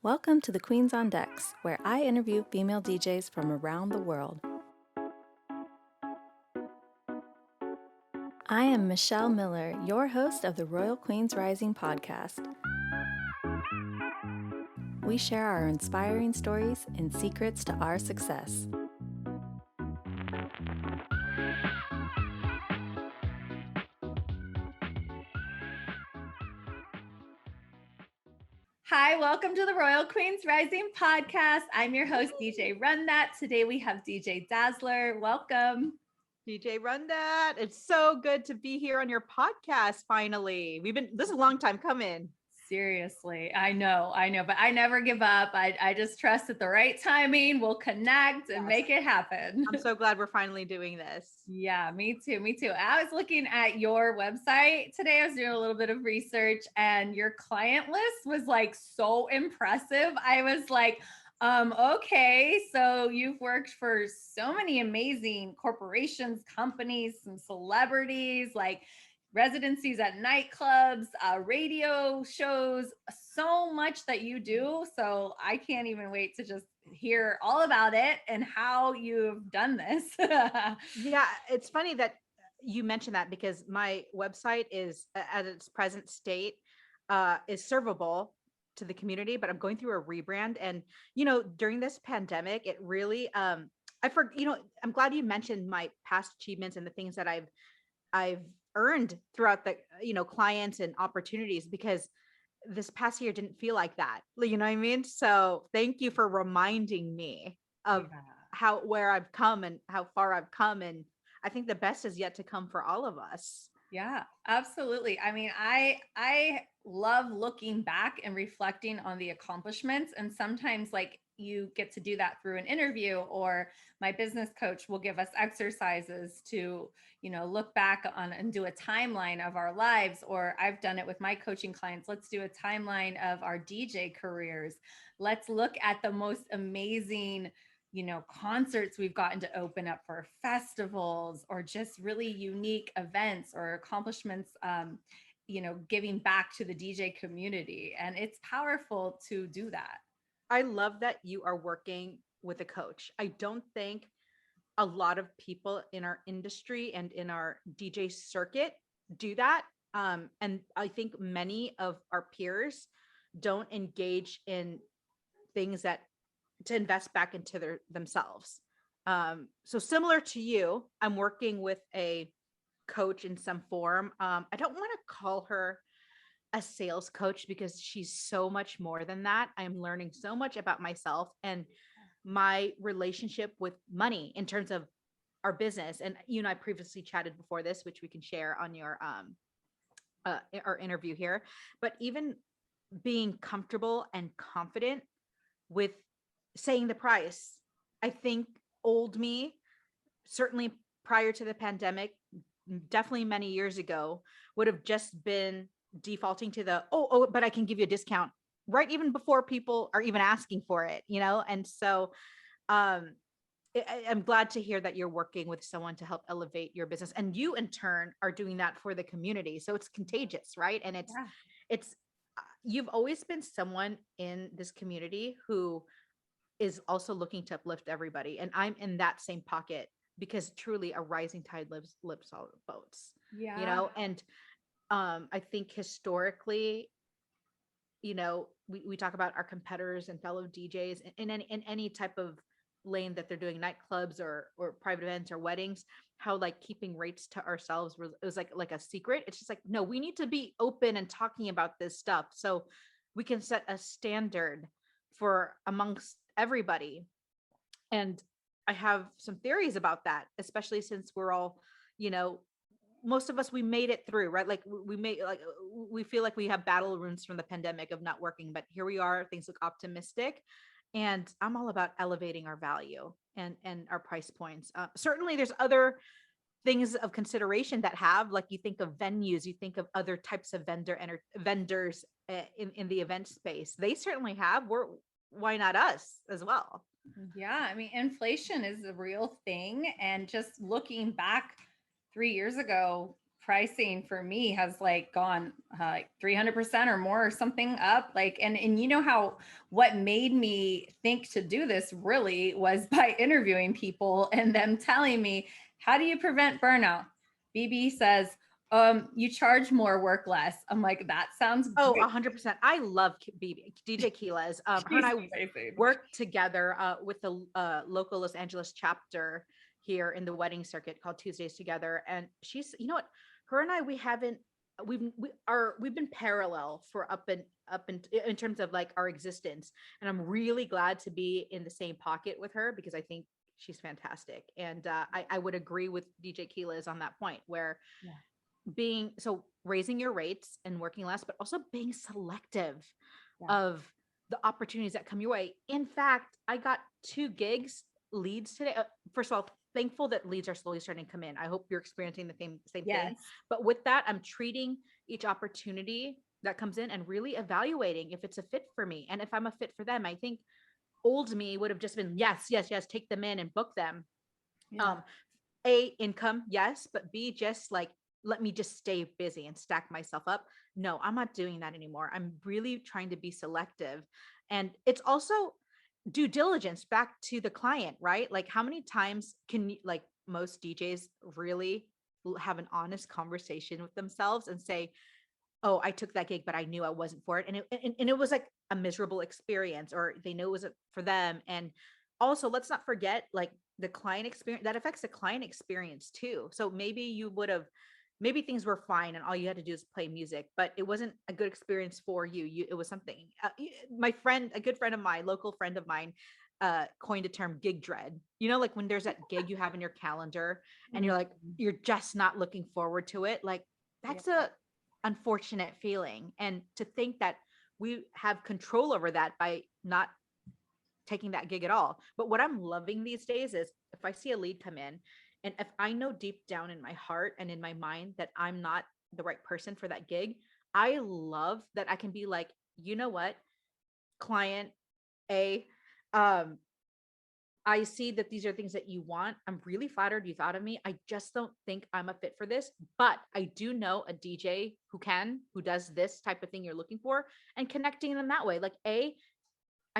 Welcome to the Queens on Decks, where I interview female DJs from around the world. I am Michelle Miller, your host of the Royal Queens Rising podcast. We share our inspiring stories and secrets to our success. Hi, welcome to the Royal Queens Rising podcast. I'm your host, DJ RunDat. Today we have DJ Dazzler. Welcome. DJ RunDat. It's so good to be here on your podcast finally. This is a long time coming. Seriously, I know, but I never give up. I just trust that the right timing will connect and make it happen. I'm so glad we're finally doing this. Yeah, me too. I was looking at your website today. I was doing a little bit of research and your client list was like so impressive. I was like, okay, so you've worked for so many amazing corporations, companies, some celebrities, like residencies at nightclubs, radio shows, so much that you do. So I can't even wait to just hear all about it and how you've done this. Yeah, it's funny that you mentioned that because my website is at its present state is servable to the community, but I'm going through a rebrand. And, during this pandemic, it really, I'm glad you mentioned my past achievements and the things that I've earned throughout the, clients and opportunities, because this past year didn't feel like that. You know what I mean? So thank you for reminding me of where I've come and how far I've come. And I think the best is yet to come for all of us. Yeah, absolutely. I mean, I love looking back and reflecting on the accomplishments. And sometimes like you get to do that through an interview, or my business coach will give us exercises to, look back on and do a timeline of our lives. Or I've done it with my coaching clients. Let's do a timeline of our DJ careers. Let's look at the most amazing concerts we've gotten to open up for, festivals, or just really unique events or accomplishments, giving back to the DJ community. And it's powerful to do that. I love that you are working with a coach. I don't think a lot of people in our industry and in our DJ circuit do that. And I think many of our peers don't engage in things to invest back into themselves. So similar to you, I'm working with a coach in some form. I don't want to call her a sales coach because she's so much more than that. I'm learning so much about myself and my relationship with money in terms of our business. And I previously chatted before this, which we can share on your our interview here. But even being comfortable and confident with saying the price, I think old me, certainly prior to the pandemic, definitely many years ago, would have just been defaulting to the, but I can give you a discount, right? Even before people are even asking for it, And so I'm glad to hear that you're working with someone to help elevate your business, and you in turn are doing that for the community. So it's contagious, right? And it's you've always been someone in this community who is also looking to uplift everybody. And I'm in that same pocket because truly a rising tide lifts all boats. Yeah. And I think historically, we talk about our competitors and fellow DJs in any type of lane that they're doing, nightclubs or private events or weddings, how like keeping rates to ourselves was like a secret. It's just like, no, we need to be open and talking about this stuff so we can set a standard for amongst everybody. And I have some theories about that, especially since we're all, most of us, we made it through, right? Like we feel like we have battle wounds from the pandemic of not working, but here we are, things look optimistic. And I'm all about elevating our value and our price points. Certainly there's other things of consideration that have, like you think of venues, you think of other types of vendors in the event space. They certainly have. Why not us as well? Yeah, I mean, inflation is a real thing. And just looking back 3 years ago, pricing for me has like gone 300% or more or something up. Like, and you know how, what made me think to do this really was by interviewing people and them telling me, how do you prevent burnout? BB says, you charge more, work less. I'm like, that sounds Oh, good. 100%. I love DJ Keelas. Her She's and I amazing. worked together with the local Los Angeles chapter here in the wedding circuit called Tuesdays Together. And she's, you know what, her and I, we've been parallel for in terms of like our existence. And I'm really glad to be in the same pocket with her because I think she's fantastic. And I would agree with DJ Keelas on that point where Yeah. being so raising your rates and working less, but also being selective Yeah. of the opportunities that come your way. In fact, I got 2 gigs leads today. First of all, thankful that leads are slowly starting to come in. I hope you're experiencing the same Yes. thing. But with that, I'm treating each opportunity that comes in and really evaluating if it's a fit for me. And if I'm a fit for them, I think old me would have just been yes, yes, yes, take them in and book them. Yeah. A, income, yes, but B, just like let me just stay busy and stack myself up. No, I'm not doing that anymore. I'm really trying to be selective. And it's also due diligence back to the client, right? Like how many times can you, like most DJs really have an honest conversation with themselves and say, oh, I took that gig, but I knew I wasn't for it. And it was like a miserable experience, or they know it wasn't for them. And also, let's not forget, like the client experience that affects the client experience too. So maybe things were fine and all you had to do is play music, but it wasn't a good experience for it was something. My friend, a good friend of mine, local friend of mine, coined a term gig dread. You know, like when there's that gig you have in your calendar and you're like, Mhm. you're just not looking forward to it. Like Yeah. that's a unfortunate feeling. And to think that we have control over that by not taking that gig at all. But what I'm loving these days is if I see a lead come in and if I know deep down in my heart and in my mind that I'm not the right person for that gig, I love that I can be like, you know what, client A, um, I see that these are things that you want. I'm really flattered you thought of me. I just don't think I'm a fit for this, but I do know a DJ who does this type of thing you're looking for, and connecting them that way. Like, I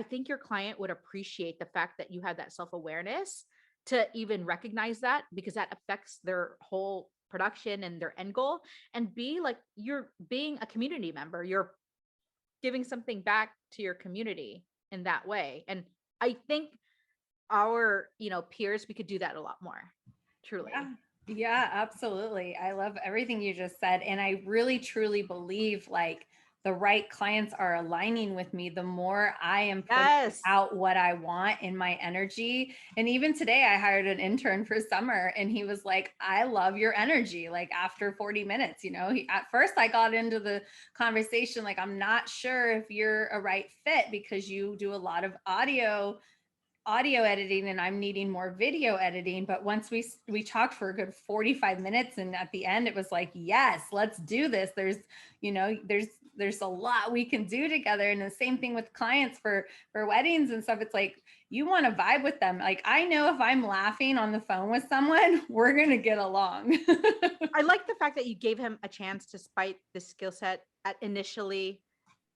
think your client would appreciate the fact that you have that self-awareness to even recognize that because that affects their whole production and their end goal. And B, like you're being a community member, you're giving something back to your community in that way. And I think our, peers, we could do that a lot more. Yeah. Truly. Yeah, absolutely. I love everything you just said. And I really truly believe like the right clients are aligning with me, the more I am putting Yes. out what I want in my energy. And even today, I hired an intern for summer and he was like, I love your energy. Like after 40 minutes, at first I got into the conversation, like, I'm not sure if you're a right fit because you do a lot of audio editing and I'm needing more video editing. But once we talked for a good 45 minutes and at the end it was like, yes, let's do this. There's a lot we can do together. And the same thing with clients for weddings and stuff. It's like you want to vibe with them. Like I know if I'm laughing on the phone with someone, we're gonna get along. I like the fact that you gave him a chance despite the skill set at initially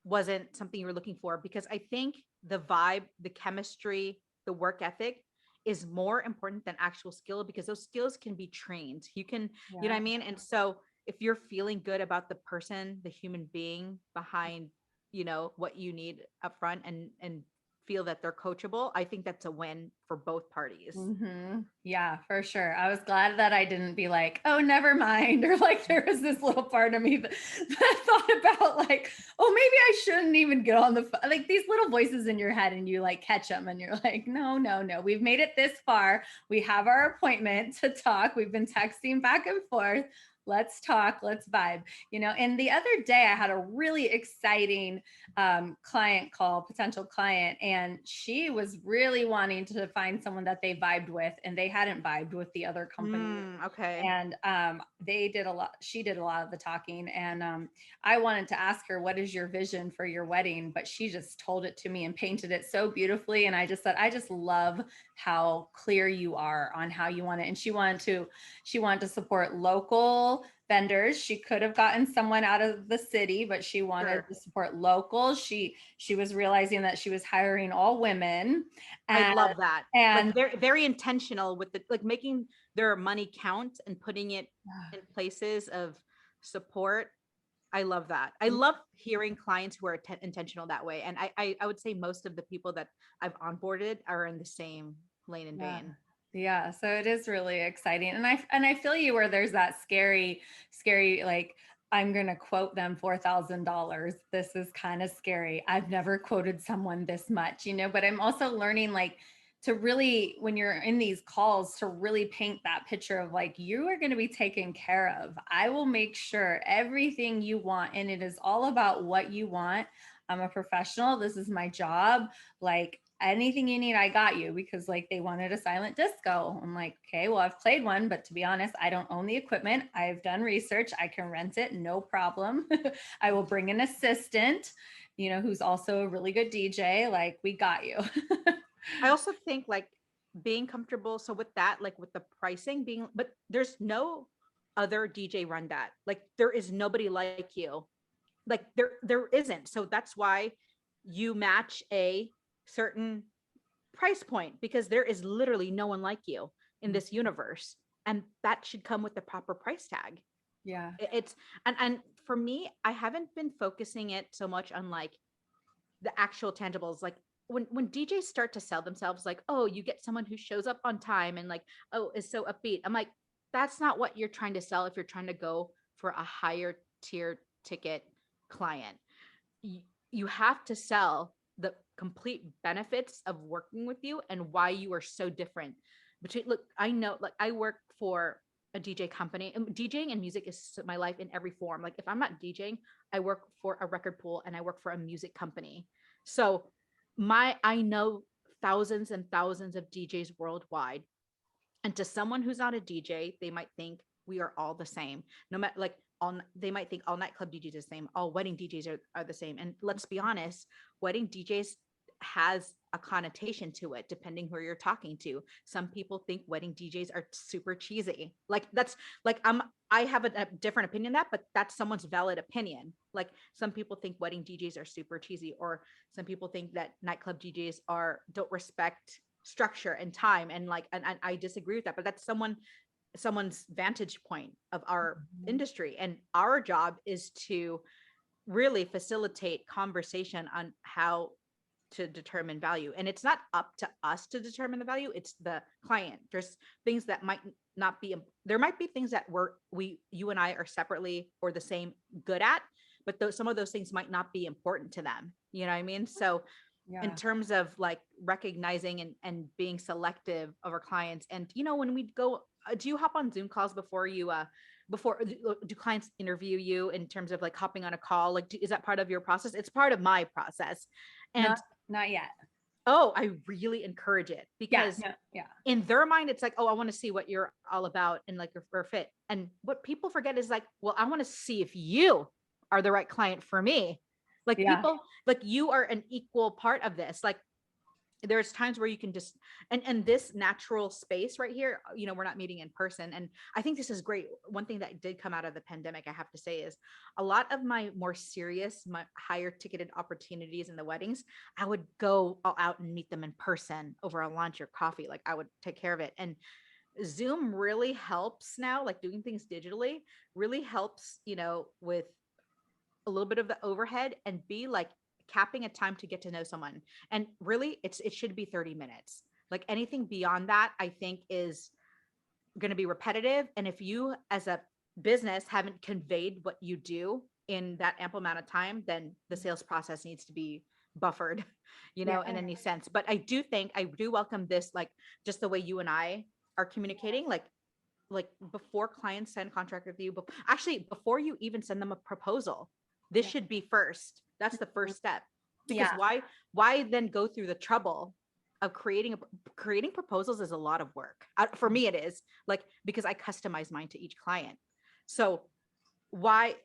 wasn't something you were looking for, because I think the vibe, the chemistry, the work ethic is more important than actual skill because those skills can be trained. You can, you know what Yeah. I mean? And so if you're feeling good about the person, the human being behind, what you need up front and feel that they're coachable, I think that's a win for both parties. Yeah, for sure. I was glad that I didn't be like, oh, never mind. Or like there was this little part of me that thought about like, oh, maybe I shouldn't even get on the phone. Like these little voices in your head and you like catch them and you're like, no, no, no. We've made it this far. We have our appointment to talk. We've been texting back and forth. Let's talk. Let's vibe. And the other day I had a really exciting client call, potential client, and she was really wanting to find someone that they vibed with, and they hadn't vibed with the other company. Okay. And she did a lot of the talking. And I wanted to ask her, what is your vision for your wedding? But she just told it to me and painted it so beautifully. And I just said, I just love how clear you are on how you want it. And she wanted to support local vendors. She could have gotten someone out of the city, but she wanted Sure. to support locals. She was realizing that she was hiring all women, I and love that. Like and very, very intentional with the like making their money count and putting it in places of support. I love that. I love hearing clients who are intentional that way. And I would say most of the people that I've onboarded are in the same lane and yeah. vein. Yeah, so it is really exciting. And I feel you where there's that scary like I'm going to quote them $4,000. This is kind of scary. I've never quoted someone this much, but I'm also learning like to really when you're in these calls to really paint that picture of like you are going to be taken care of. I will make sure everything you want, and it is all about what you want. I'm a professional. This is my job. Like anything you need, I got you, because like they wanted a silent disco. I'm like, okay, well, I've played one, but to be honest, I don't own the equipment. I've done research. I can rent it, no problem. I will bring an assistant, who's also a really good DJ. Like, we got you. I also think like being comfortable. So with that, like with the pricing being, but there's no other DJ run that. Like there is nobody like you. Like there isn't. So that's why you match a certain price point because there is literally no one like you in this universe. And that should come with the proper price tag. Yeah. It's and for me, I haven't been focusing it so much on like the actual tangibles. Like when DJs start to sell themselves, like, oh, you get someone who shows up on time and like, oh, is so upbeat. I'm like, that's not what you're trying to sell if you're trying to go for a higher tier ticket client. You have to sell the complete benefits of working with you and why you are so different. Between look, I know like I work for a DJ company and DJing and music is my life in every form. Like if I'm not DJing, I work for a record pool and I work for a music company. So I know thousands and thousands of DJs worldwide. And to someone who's not a DJ, they might think we are all the same. No matter like all they might think all nightclub DJs are the same, all wedding DJs are the same. And let's be honest, wedding DJs has a connotation to it depending who you're talking to. Some people think wedding DJs are super cheesy. Like that's like I have a different opinion that, but that's someone's valid opinion. Like some people think wedding DJs are super cheesy, or some people think that nightclub DJs don't respect structure and time, and like and I disagree with that, but that's someone's vantage point of our industry, and our job is to really facilitate conversation on how to determine value. And it's not up to us to determine the value, it's the client. There's things that might not be, there might be things that you and I are separately or the same good at, but some of those things might not be important to them. You know what I mean? So in Yeah. terms of like recognizing and being selective of our clients. And when we go, do you hop on Zoom calls before you before do clients interview you in terms of like hopping on a call? Like is that part of your process? It's part of my process. And Not yet. oh, I really encourage it Yeah. because No, yeah. in their mind it's like, oh, I want to see what you're all about and like your fit. And what people forget is like, well, I want to see if you are the right client for me. Like Yeah. people, like you are an equal part of this. Like there's times where you can just and this natural space right here, we're not meeting in person, and I think this is great. One thing that did come out of the pandemic, I have to say, is a lot of my more serious, my higher ticketed opportunities in the weddings, I would go all out and meet them in person over a lunch or coffee. Like I would take care of it. And Zoom really helps now, like doing things digitally really helps, with a little bit of the overhead and be like capping a time to get to know someone. And really it should be 30 minutes. Like anything beyond that, I think is going to be repetitive. And if you as a business haven't conveyed what you do in that ample amount of time, then the sales process needs to be buffered, Yeah. in any sense. But I do welcome this, like just the way you and I are communicating, like before clients sign a contract with you, but actually before you even send them a proposal, this Yeah. should be first. That's the first step. Because Yeah. why then go through the trouble of creating proposals is a lot of work. For me it is, like, because I customize mine to each client. So why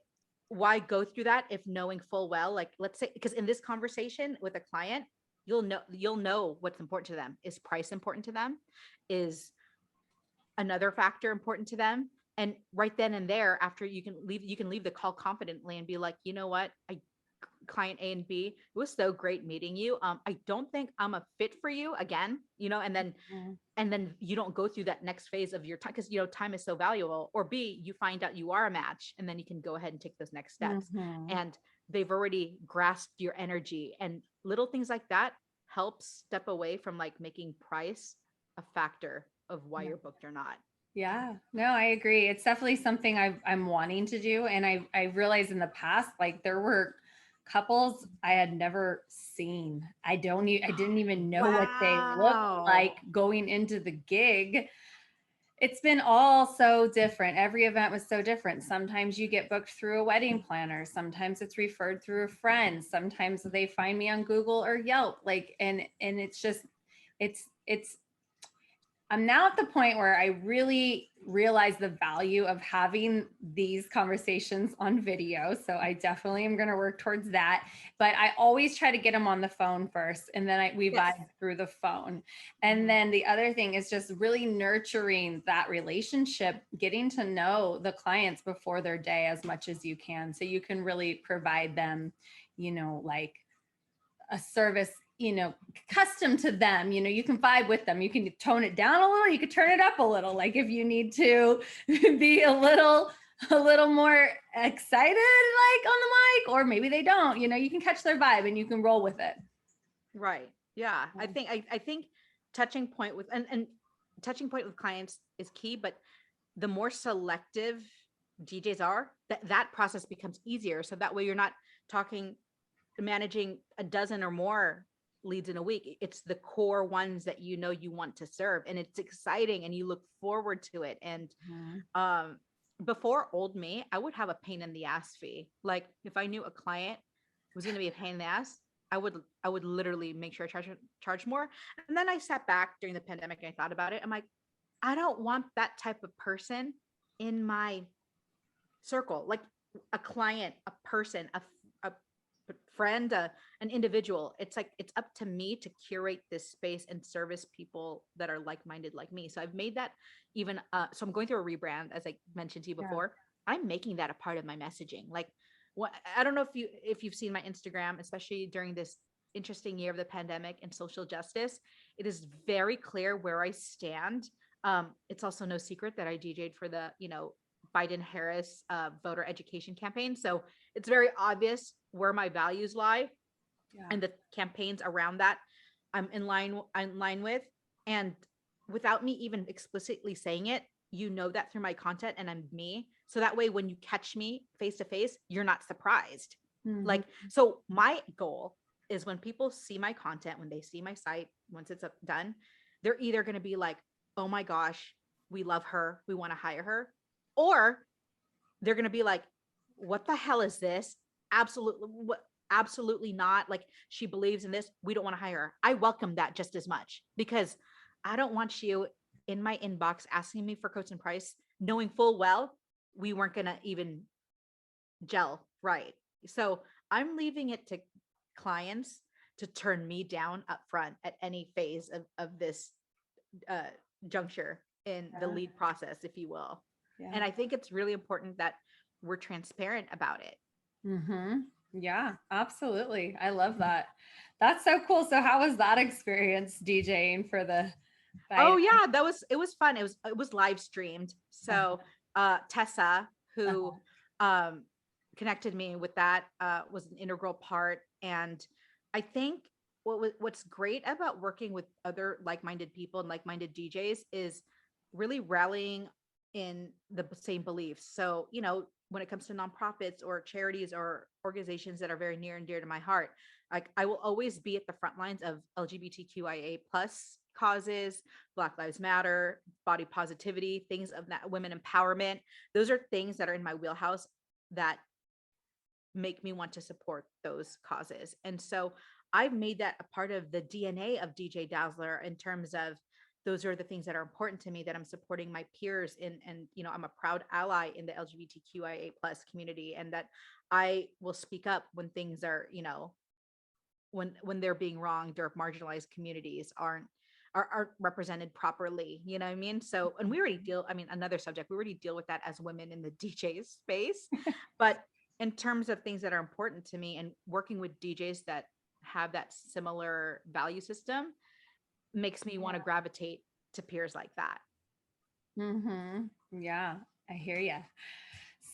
go through that if knowing full well, like let's say, because in this conversation with a client, you'll know what's important to them. Is price important to them? Is another factor important to them? And right then and there, after you can leave the call confidently and be like, you know what, client A and B, it was so great meeting you. I don't think I'm a fit for you again, Mhm. and then you don't go through that next phase of your time, because time is so valuable. Or B, you find out you are a match, and then you can go ahead and take those next steps. Mhm. And they've already grasped your energy, and little things like that help step away from like making price a factor of why Yeah. you're booked or not. Yeah, no, I agree. It's definitely something I'm wanting to do. And I realized in the past, like there were couples I had never seen. I didn't even know what they looked Wow. like going into the gig. It's been all so different. Every event was so different. Sometimes you get booked through a wedding planner. Sometimes it's referred through a friend. Sometimes they find me on Google or Yelp. Like, and it's just, it's I'm now at the point where I really realize the value of having these conversations on video. So I definitely am going to work towards that. But I always try to get them on the phone first, and then we Yes. vibe through the phone. And Mhm. then the other thing is just really nurturing that relationship, getting to know the clients before their day as much as you can, so you can really provide them, like a service, custom to them. You can vibe with them. You can tone it down a little, you could turn it up a little, like if you need to be a little more excited like on the mic, or maybe they don't, you can catch their vibe and you can roll with it. Right. Yeah. I think touching point with and touching point with clients is key, but the more selective DJs are, that process becomes easier. So that way you're not talking managing a dozen or more leads in a week. It's the core ones that you want to serve, and it's exciting and you look forward to it. And Mhm. um before old me, I would have a pain in the ass fee. Like if I knew a client was going to be a pain in the ass, I would literally make sure I charge more. And then I sat back during the pandemic and I thought about it. I'm like, I don't want that type of person in my circle, like a client, a person, a friend, an individual. It's like it's up to me to curate this space and service people that are like-minded like me. So I've made that even so I'm going through a rebrand, as I mentioned to you Yeah. before. I'm making that a part of my messaging. Like what, I don't know if you've seen my Instagram, especially during this interesting year of the pandemic and social justice. It is very clear where I stand. It's also no secret that I DJ'd for the Biden Harris voter education campaign. So it's very obvious where my values lie, Yeah. and the campaigns around that I'm in line with. And without me even explicitly saying it, that through my content and I'm me. So that way when you catch me face to face, you're not surprised. Mhm. Like, so my goal is when people see my content, when they see my site, once it's done, they're either going to be like, oh my gosh, we love her, we want to hire her, or they're going to be like, what the hell is this? Absolutely. What? Absolutely not. Like, she believes in this. We don't want to hire her. I welcome that just as much, because I don't want you in my inbox asking me for quotes and price, knowing full well we weren't going to even gel right. So I'm leaving it to clients to turn me down up front at any phase of this uh, juncture in the Yeah. lead process, if you will. Yeah. And I think it's really important that we're transparent about it. Mm-hmm. Yeah, absolutely. I love that. That's so cool. So how was that experience DJing for the Biden? Oh yeah, it was fun. It was live streamed. So Tessa, who Uh-huh. um connected me with that, was an integral part. And I think what's great about working with other like-minded people and like-minded DJs is really rallying in the same beliefs. So, when it comes to nonprofits or charities or organizations that are very near and dear to my heart, like I will always be at the front lines of LGBTQIA plus causes, Black Lives Matter, body positivity, things of that, women empowerment. Those are things that are in my wheelhouse that make me want to support those causes. And so I've made that a part of the DNA of DJ Dazzler, in terms of those are the things that are important to me, that I'm supporting my peers in. And I'm a proud ally in the LGBTQIA plus community, and that I will speak up when things are, when they're being wronged, or marginalized communities aren't aren't represented properly. You know what I mean? So, and we already deal, I mean, another subject, we already deal with that as women in the DJ space. But in terms of things that are important to me and working with DJs that have that similar value system makes me want to gravitate to peers like that. Yeah, I hear you.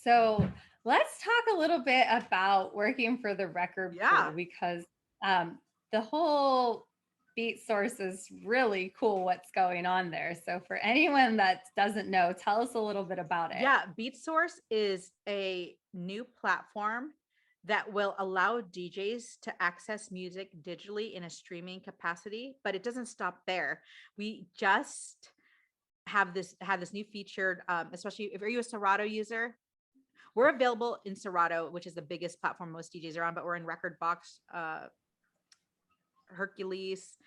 So let's talk a little bit about working for the record Yeah. pool, because the whole beat source is really cool what's going on there. So for anyone that doesn't know, tell us a little bit about it. Yeah, BeatSource is a new platform that will allow DJs to access music digitally in a streaming capacity, but it doesn't stop there. We just have this new featured, especially if you're a Serato user. We're available in Serato, which is the biggest platform most DJs are on, but we're in Rekordbox, Hercules,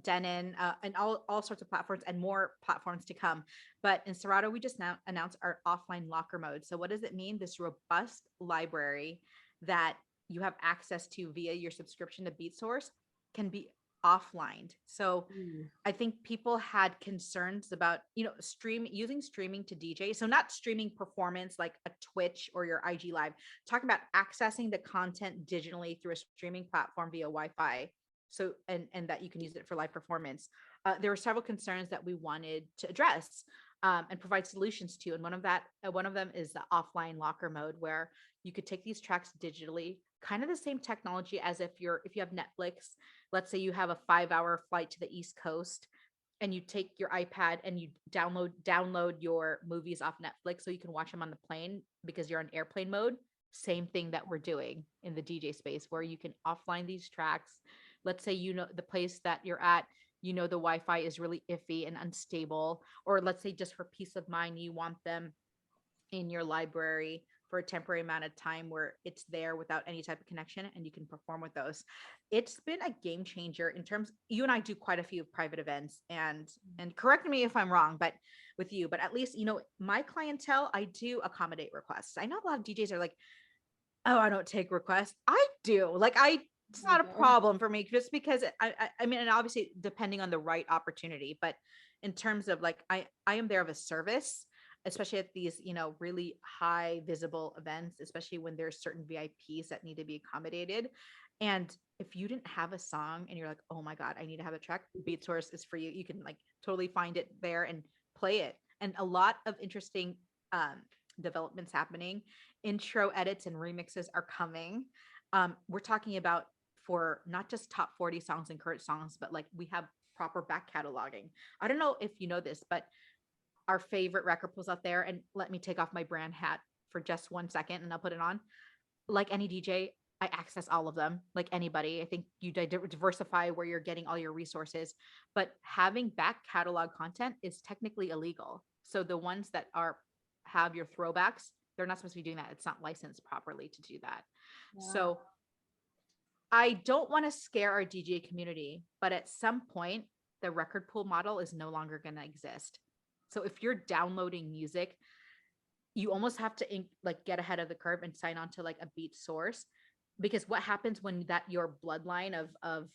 Denon, and all sorts of platforms and more platforms to come. But in Serato, we just now announced our offline locker mode. So what does it mean? This robust library that you have access to via your subscription to BeatSource can be offline. So I think people had concerns about, using streaming to DJ. So not streaming performance like a Twitch or your IG live, talking about accessing the content digitally through a streaming platform via Wi-Fi. So, and that you can use it for live performance. There were several concerns that we wanted to address and provide solutions to. And one of them is the offline locker mode, where you could take these tracks digitally, kind of the same technology as if you have Netflix. Let's say you have a 5-hour flight to the East Coast and you take your iPad and you download your movies off Netflix so you can watch them on the plane because you're on airplane mode. Same thing that we're doing in the DJ space, where you can offline these tracks. Let's say, the place that you're at, the Wi-Fi is really iffy and unstable, or let's say just for peace of mind, you want them in your library for a temporary amount of time where it's there without any type of connection and you can perform with those. It's been a game changer in terms, you and I do quite a few private events, and correct me if I'm wrong, but with you, but at least, my clientele, I do accommodate requests. I know a lot of DJs are like, oh, I don't take requests. I do. It's not a problem for me, just because I mean, and obviously depending on the right opportunity, but in terms of I am there of a service, especially at these, really high visible events, especially when there's certain VIPs that need to be accommodated. And if you didn't have a song and you're like, oh my God, I need to have a track, BeatSource is for you. You can totally find it there and play it. And a lot of interesting developments happening. Intro edits and remixes are coming. We're talking about, for not just top 40 songs and current songs, but we have proper back cataloging. I don't know if you know this, but our favorite record pools out there, and let me take off my brand hat for just 1 second and I'll put it on. Like any DJ, I access all of them, like anybody. I think you diversify where you're getting all your resources, but having back catalog content is technically illegal. So the ones that have your throwbacks, they're not supposed to be doing that. It's not licensed properly to do that. Yeah. So I don't want to scare our DJ community, but at some point, the record pool model is no longer going to exist. So if you're downloading music, you almost have to get ahead of the curve and sign on to a BeatSource, because what happens when your bloodline of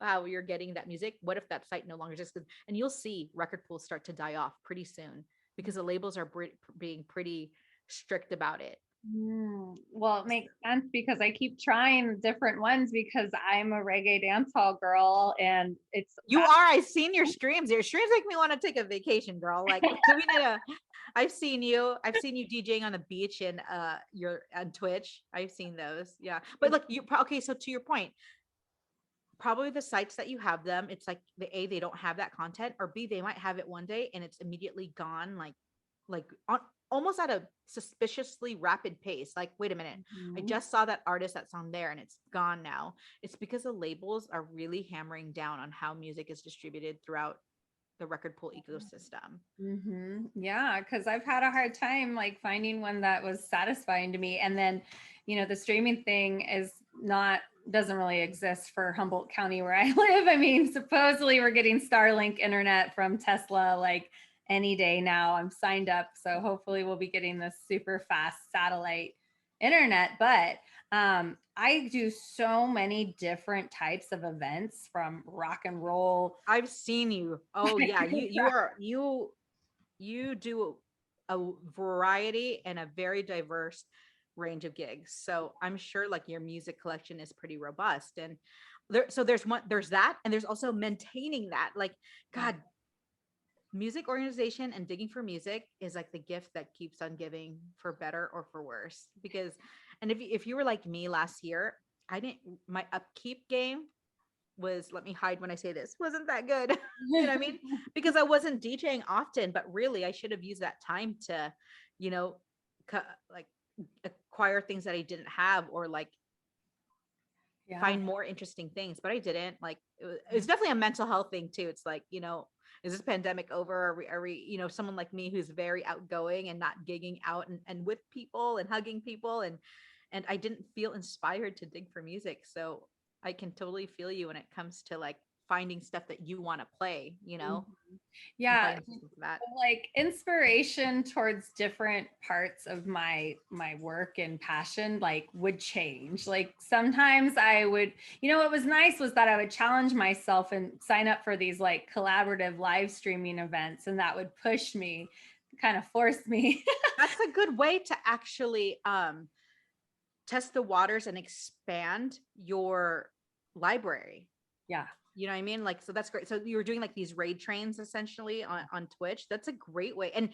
how you're getting that music, what if that site no longer exists? And you'll see record pools start to die off pretty soon because the labels are being pretty strict about it. Well, it makes sense because I keep trying different ones because I'm a reggae dancehall girl, and I've seen your streams. Your streams make me want to take a vacation, girl. I've seen you DJing on the beach and you're on Twitch. I've seen those. Yeah. But okay, so to your point, probably the sites that you have them, it's they don't have that content, or B, they might have it one day and it's immediately gone, almost at a suspiciously rapid pace. Wait a minute, I just saw that artist that's on there and it's gone now. It's because the labels are really hammering down on how music is distributed throughout the record pool ecosystem. Yeah, because I've had a hard time finding one that was satisfying to me. And then, the streaming thing doesn't really exist for Humboldt County where I live. I mean, supposedly we're getting Starlink internet from Tesla any day now. I'm signed up, so hopefully we'll be getting this super fast satellite internet. But I do so many different types of events, from rock and roll. I've seen you. Oh yeah, you do a variety and a very diverse range of gigs. So I'm sure like your music collection is pretty robust. And there's that, and there's also maintaining that. Like, God, music organization and digging for music is like the gift that keeps on giving, for better or for worse. Because, and if you were like me last year, I didn't, my upkeep game was, let me hide when I say this, wasn't that good. You know what I mean? Because I wasn't DJing often, but really I should have used that time to, you know, like acquire things that I didn't have, or like Yeah. find more interesting things, but I didn't. Like it's definitely a mental health thing too. It's like, is this pandemic over? Are we, someone like me who's very outgoing and not gigging out and with people and hugging people, and I didn't feel inspired to dig for music. So I can totally feel you when it comes to like finding stuff that you want to play, Mhm. and Yeah, finding systems for that. like inspiration towards different parts of my work and passion like would change. Like sometimes I would, what was nice was that I would challenge myself and sign up for these like collaborative live streaming events, and that would push me, kind of force me. That's a good way to actually test the waters and expand your library. Yeah. You know what I mean? Like, so that's great. So you were doing like these raid trains essentially on Twitch. That's a great way, and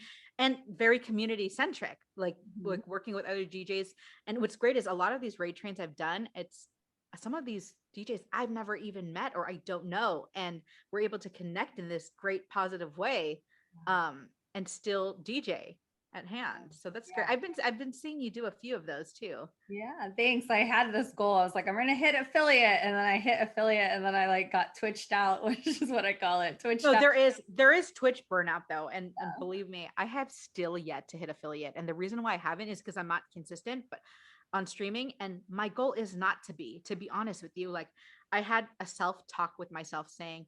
very community centric, Mhm. like working with other DJs. And what's great is a lot of these raid trains I've done, it's some of these DJs I've never even met or I don't know. And we're able to connect in this great positive way, and still DJ at hand. So that's great. Yeah. I've been seeing you do a few of those too. Yeah, thanks. I had this goal. I was like, I'm gonna hit affiliate, and then I hit affiliate, and then I like got twitched out, which is what I call it, twitched No, out. there is Twitch burnout though, and believe me, I have still yet to hit affiliate, and the reason why I haven't is because I'm not consistent, but on streaming, and my goal is not to be honest with you, like I had a self talk with myself saying,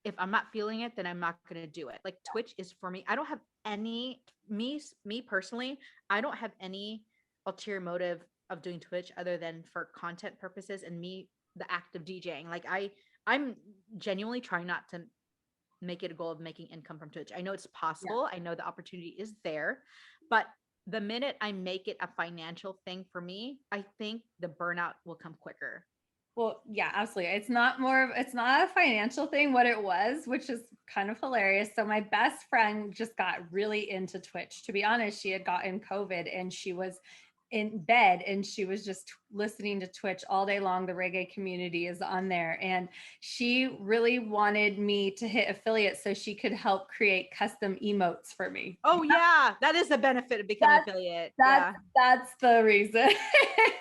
if I'm not feeling it, then I'm not going to do it. Like Twitch is for me. I don't have any me personally. I don't have any ulterior motive of doing Twitch other than for content purposes and me the act of DJing. Like I'm genuinely trying not to make it a goal of making income from Twitch. I know it's Yeah. possible. I know the opportunity is there, but the minute I make it a financial thing for me, I think the burnout will come quicker. Well, yeah, absolutely. It's not a financial thing, what it was, which is kind of hilarious. So my best friend just got really into Twitch. To be honest, she had gotten COVID and she was in bed and she was just listening to Twitch all day long. The reggae community is on there. And she really wanted me to hit affiliate so she could help create custom emotes for me. Oh yeah, that is the benefit of becoming That's affiliate. that's Yeah. that's the reason.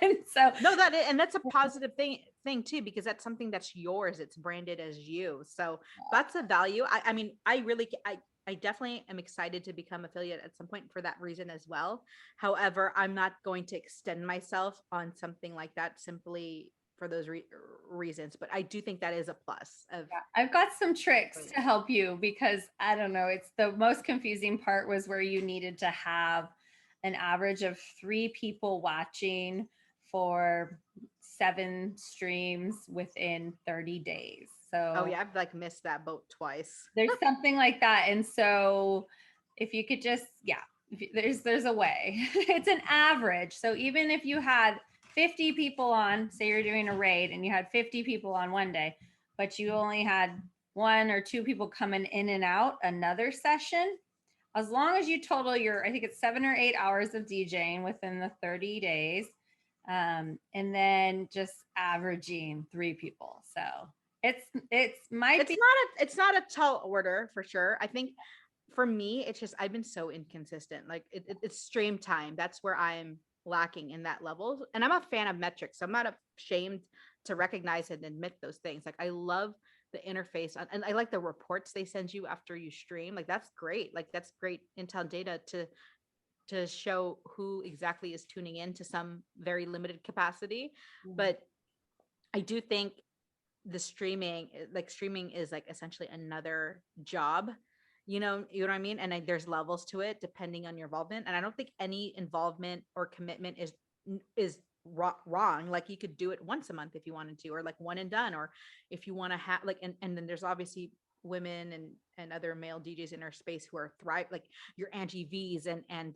And so No, and that's a positive thing too, because that's something that's yours. It's branded as you. So that's a value. I mean, I definitely am excited to become affiliate at some point for that reason as well. However, I'm not going to extend myself on something like that simply for those reasons. But I do think that is a plus of yeah, I've got some tricks to affiliate. help you because I don't know, it's the most confusing part was where you needed to have an average of 3 people watching for 7 streams within 30 days. Oh So yeah, I've like missed that boat twice. there's something like that. And so if you could just, yeah, there's a way. It's an average. So even if you had 50 people on, say you're doing a raid and you had 50 people on one day, but you only had 1 or 2 people coming in and out another session, as long as you total your, I think it's 7 or 8 hours of DJing within the 30 days, and then just averaging 3 people. So it's might be. It's not a tall order for sure. I think for me, it's just I've been so inconsistent. Like it's stream time. That's where I'm lacking in that level. And I'm a fan of metrics, so I'm not ashamed to recognize and admit those things. Like I love the interface, and I like the reports they send you after you stream. Like that's great. Like that's great intel data to show who exactly is tuning in to some very limited capacity. But I do think streaming is like essentially another job, what I mean, and like, there's levels to it depending on your involvement, and I don't think any involvement or commitment is wrong. Like you could do it once a month if you wanted to, or like one and done, or if you want to have like, and then there's obviously women and other male DJs in our space who are thrive, like your Angie V's and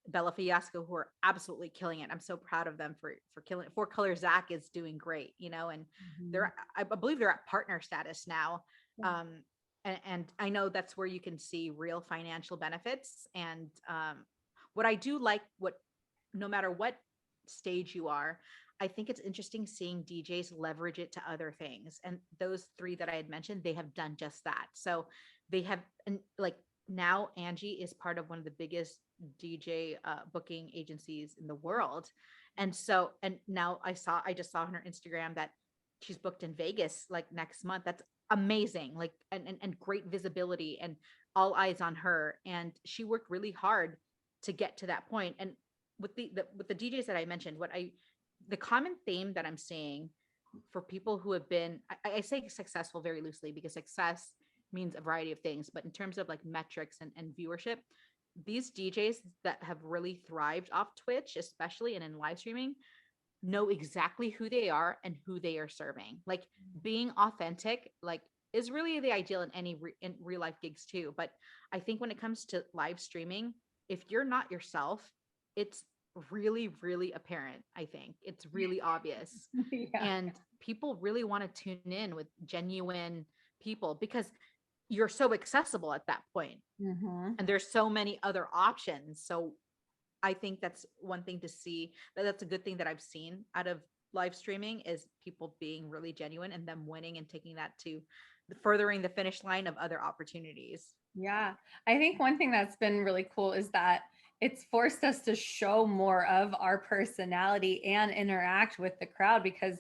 Bella Fiasco, who are absolutely killing it. I'm so proud of them for killing it. Four Color Zach is doing great, you know, and Mhm. they're, I believe they're at partner status now. Yeah. And I know that's where you can see real financial benefits. And what I do like, what no matter what stage you are, I think it's interesting seeing DJs leverage it to other things. And those three that I had mentioned, they have done just that. So they have, and like now Angie is part of one of the biggest DJ booking agencies in the world. And so, and now I just saw on her Instagram that she's booked in Vegas like next month. That's amazing. Like, and great visibility and all eyes on her. And she worked really hard to get to that point. And with with the DJs that I mentioned, the common theme that I'm seeing for people who have been, I say successful very loosely because success means a variety of things, but in terms of like metrics and viewership, these DJs that have really thrived off Twitch, especially and in live streaming, know exactly who they are and who they are serving. Like being authentic, like is really the ideal in any in real life gigs too. But I think when it comes to live streaming, if you're not yourself, it's really, really apparent. I think it's really obvious. Yeah. And people really want to tune in with genuine people because you're so accessible at that point. Mhm. And there's so many other options. So I think that's one thing to see. That's a good thing that I've seen out of live streaming is people being really genuine and them winning and taking that to furthering the finish line of other opportunities. Yeah. I think one thing that's been really cool is that it's forced us to show more of our personality and interact with the crowd because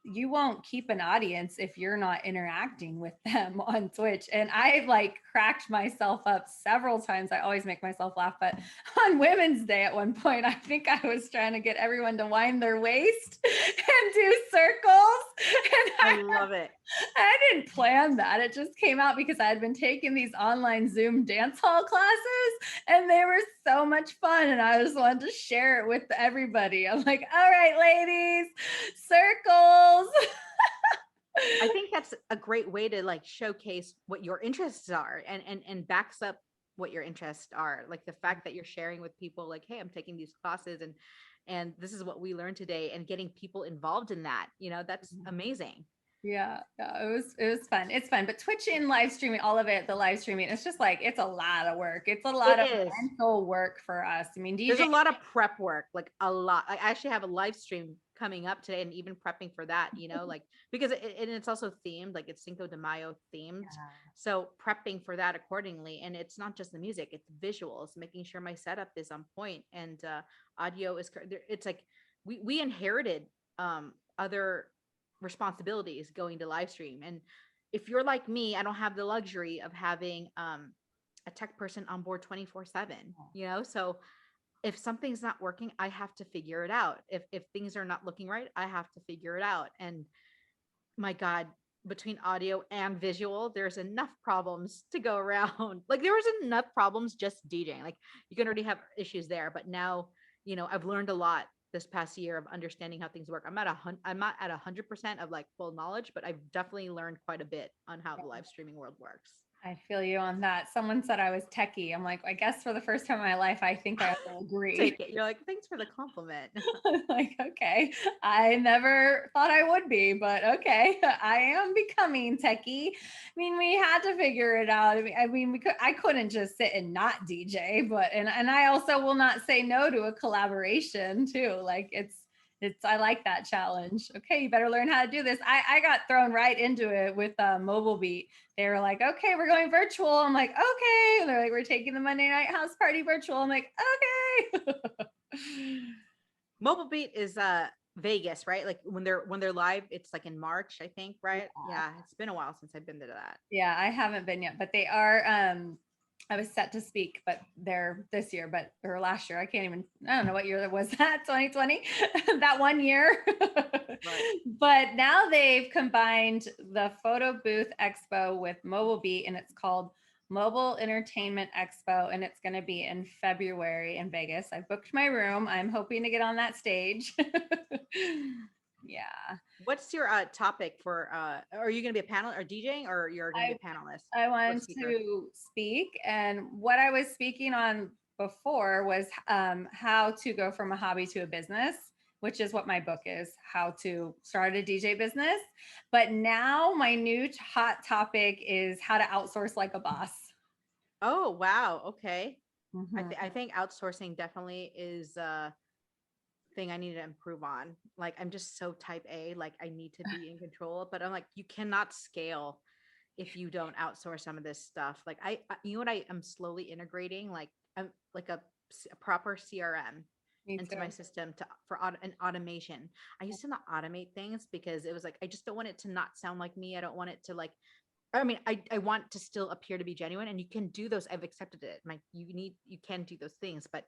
you won't keep an audience if you're not interacting with them on Twitch. And I like cracked myself up several times. I always make myself laugh, but on Women's Day at one point, I think I was trying to get everyone to wind their waist and do circles. And I love it. I didn't plan that. It just came out because I had been taking these online Zoom dance hall classes and they were so much fun. And I just wanted to share it with everybody. I'm like, all right, ladies, circles. I think that's a great way to like showcase what your interests are and backs up what your interests are. Like the fact that you're sharing with people like, hey, I'm taking these classes and this is what we learned today and getting people involved in that, you know, that's amazing. Yeah, it was fun. It's fun. But Twitch and live streaming, all of it, the live streaming, it's just like it's a lot of work. It's a lot It of is. mental work for us. I mean, There's DJ. a lot of prep work, like a lot. I actually have a live stream coming up today and even prepping for that, you know, like because and it's also themed, like it's Cinco de Mayo themed. So prepping for that accordingly. And it's not just the music, it's visuals, making sure my setup is on point and audio is it's like we inherited other responsibilities going to live stream. And if you're like me, I don't have the luxury of having a tech person on board 24/7, you know? So if something's not working, I have to figure it out. If things are not looking right, I have to figure it out. And my God, between audio and visual, there's enough problems to go around. Like there was enough problems just DJing. Like you can already have issues there, but now, you know, I've learned a lot this past year of understanding how things work. I'm not at 100% of like full knowledge, but I've definitely learned quite a bit on how the live streaming world works. I feel you on that. Someone said I was techie. I'm like, I guess for the first time in my life, I think I will agree. Take it. You're like, thanks for the compliment. Like, okay, I never thought I would be, but okay, I am becoming techie. I mean, we had to figure it out. I couldn't just sit and not DJ, but and I also will not say no to a collaboration too. Like I like that challenge. Okay, you better learn how to do this. I got thrown right into it with Mobile Beat. They were like, okay, we're going virtual. I'm like, okay. And they're like, we're taking the Monday night house party virtual. I'm like, okay. Mobile Beat is Vegas, right? Like when they're live, it's like in March, I think, right? Yeah, it's been a while since I've been to that. Yeah, I haven't been yet, but they are I was set to speak, but they're this year, or last year. I don't know what year that was that, 2020, that one year. Right. But now they've combined the Photo Booth Expo with Mobile Beat and it's called Mobile Entertainment Expo, and it's going to be in February in Vegas. I booked my room. I'm hoping to get on that stage. Yeah. What's your topic for are you going to be a panel or DJing, or you're going to be a panelist I or wanted speaker? to speak, and what I was speaking on before was how to go from a hobby to a business, which is what my book is, how to start a DJ business. But now my new hot topic is how to outsource like a boss. Oh, wow. Okay. I Mhm. think outsourcing definitely is a thing I need to improve on. Like I'm just so type A, like I need to be in control, but I'm like, you cannot scale if you don't outsource some of this stuff. Like you know what I am slowly integrating, like I'm like a proper CRM Me into my too. system for an automation. I used to not automate things because it was like I just don't want it to not sound like me. I don't want it to like I mean, I want to still appear to be genuine, and you can do those. I've accepted it. Like you can do those things, but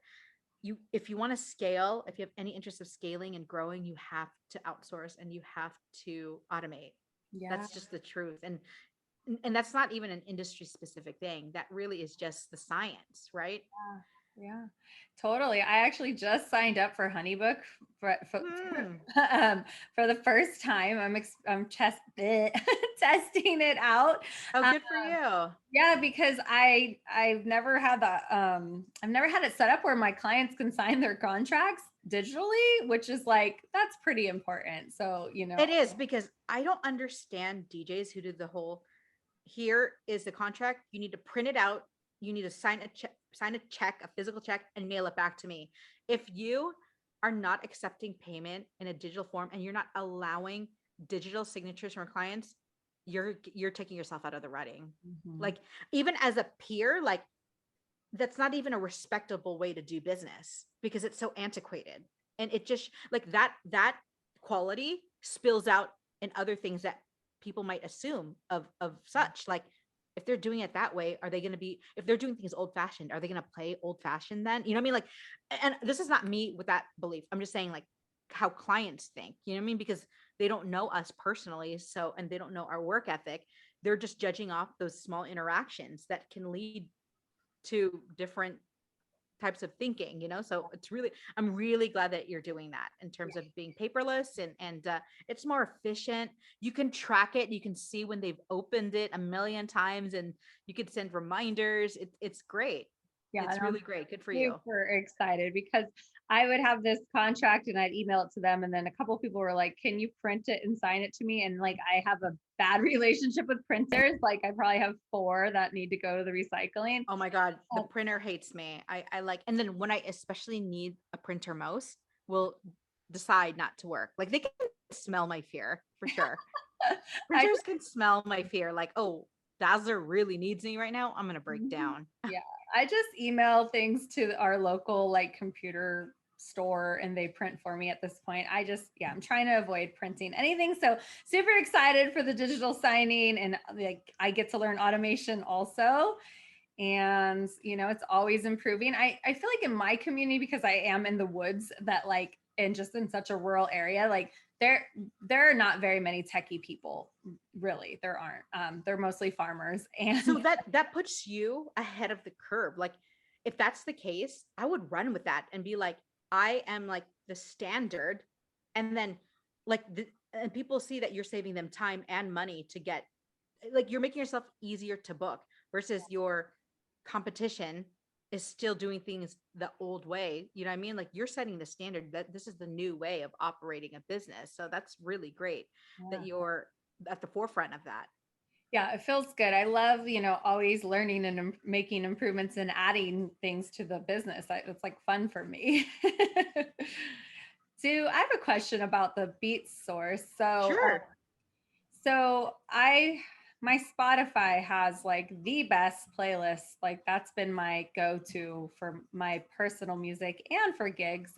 if you want to scale, if you have any interest of scaling and growing, you have to outsource and you have to automate. Yeah. That's just the truth. And that's not even an industry specific thing. That really is just the science, right? Yeah, totally. I actually just signed up for HoneyBook Hmm. for the first time. I'm testing it out. Oh, Um, good for you. yeah, because I've never had I've never had it set up where my clients can sign their contracts digitally, which is like that's pretty important. So, It is because I don't understand DJs who do the whole here is the contract. You need to print it out. You need to sign a check, a physical check, and mail it back to me. If you are not accepting payment in a digital form and you're not allowing digital signatures from clients, you're taking yourself out of the running. Mhm. Like even as a peer, like that's not even a respectable way to do business because it's so antiquated. And it just like that quality spills out in other things that people might assume of such. Like if they're doing it that way, are they going to be, if they're doing things old fashioned, are they going to play old fashioned then? You know what I mean? Like, and this is not me with that belief. I'm just saying like how clients think, you know what I mean? Because they don't know us personally. So, and they don't know our work ethic. They're just judging off those small interactions that can lead to different types of thinking, so it's really, I'm really glad that you're doing that in terms of being paperless, and it's more efficient. You can track it, you can see when they've opened it a million times, and you can send reminders. It's great. Yeah, It's really great. Good for you. super excited because I would have this contract and I'd email it to them. And then a couple of people were like, can you print it and sign it to me? And like, I have a bad relationship with printers. Like, I probably have 4 that need to go to the recycling. Oh my god, the printer hates me. I like, and then when I especially need a printer most will decide not to work. Like they can smell my fear for sure. I Printers can smell my fear, like, oh, Dazzler really needs me right now. I'm gonna break just, down. yeah, I just email things to our local like computer store and they print for me at this point. Yeah, I'm trying to avoid printing anything. So super excited for the digital signing, and like I get to learn automation also. And it's always improving. I feel like in my community, because I am in the woods, that like, and just in such a rural area, like there are not very many techie people, really. There aren't. They're mostly farmers. So And that puts you ahead of the curve. Like, if that's the case, I would run with that and be like, I am like the standard, and then like and people see that you're saving them time and money to get, like you're making yourself easier to book versus your competition is still doing things the old way. You know what I mean? Like you're setting the standard that this is the new way of operating a business. So that's really great that yeah. you're at the forefront of that. Yeah, it feels good. I love, always learning and making improvements and adding things to the business. It's like fun for me. So I have a question about the beat source. Sure. So my Spotify has like the best playlist. Like that's been my go-to for my personal music and for gigs.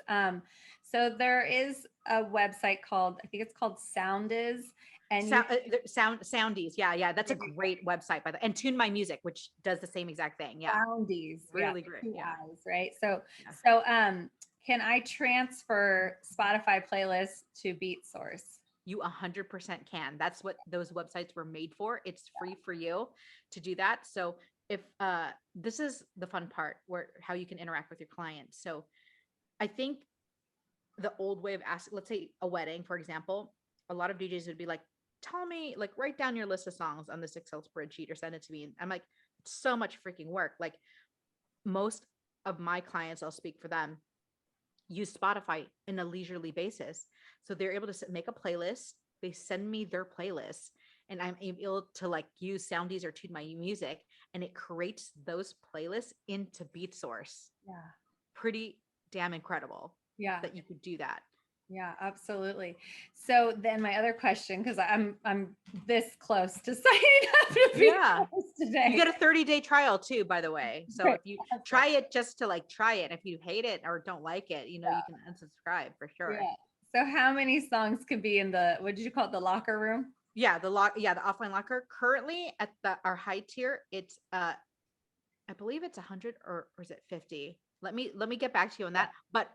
So there is a website called, I think it's called Soundiz, and you Soundies. Yeah, yeah. That's a great website by the, and Tune My Music, which does the same exact thing. Yeah. Soundies, yeah, Really great. two Yeah. eyes, right? So Yeah. so can I transfer Spotify playlists to BeatSource? You 100% can. That's what those websites were made for. It's free for you to do that. So if this is the fun part where how you can interact with your clients. So I think the old way of asking, let's say a wedding, for example, a lot of DJs would be like, tell me, like, write down your list of songs on this Excel spreadsheet or send it to me. And I'm like, it's so much freaking work. Like most of my clients, I'll speak for them, use Spotify in a leisurely basis. So they're able to make a playlist. They send me their playlist and I'm able to like use Soundies or tune my music and it creates those playlists into Beat Source. Yeah. Pretty damn incredible Yeah. that you could do that. Yeah, absolutely. So then my other question, because I'm this close to signing up to be Yeah. today. You get a 30-day trial too, by the way. So Right. if you try it just to like try it, if you hate it or don't like it, you know, Yeah. you can unsubscribe for sure. Yeah. So how many songs could be in the, what did you call it, the locker room? Yeah, the offline locker. Currently at our high tier, it's I believe it's 100 or is it 50? Let me get back to you on that. But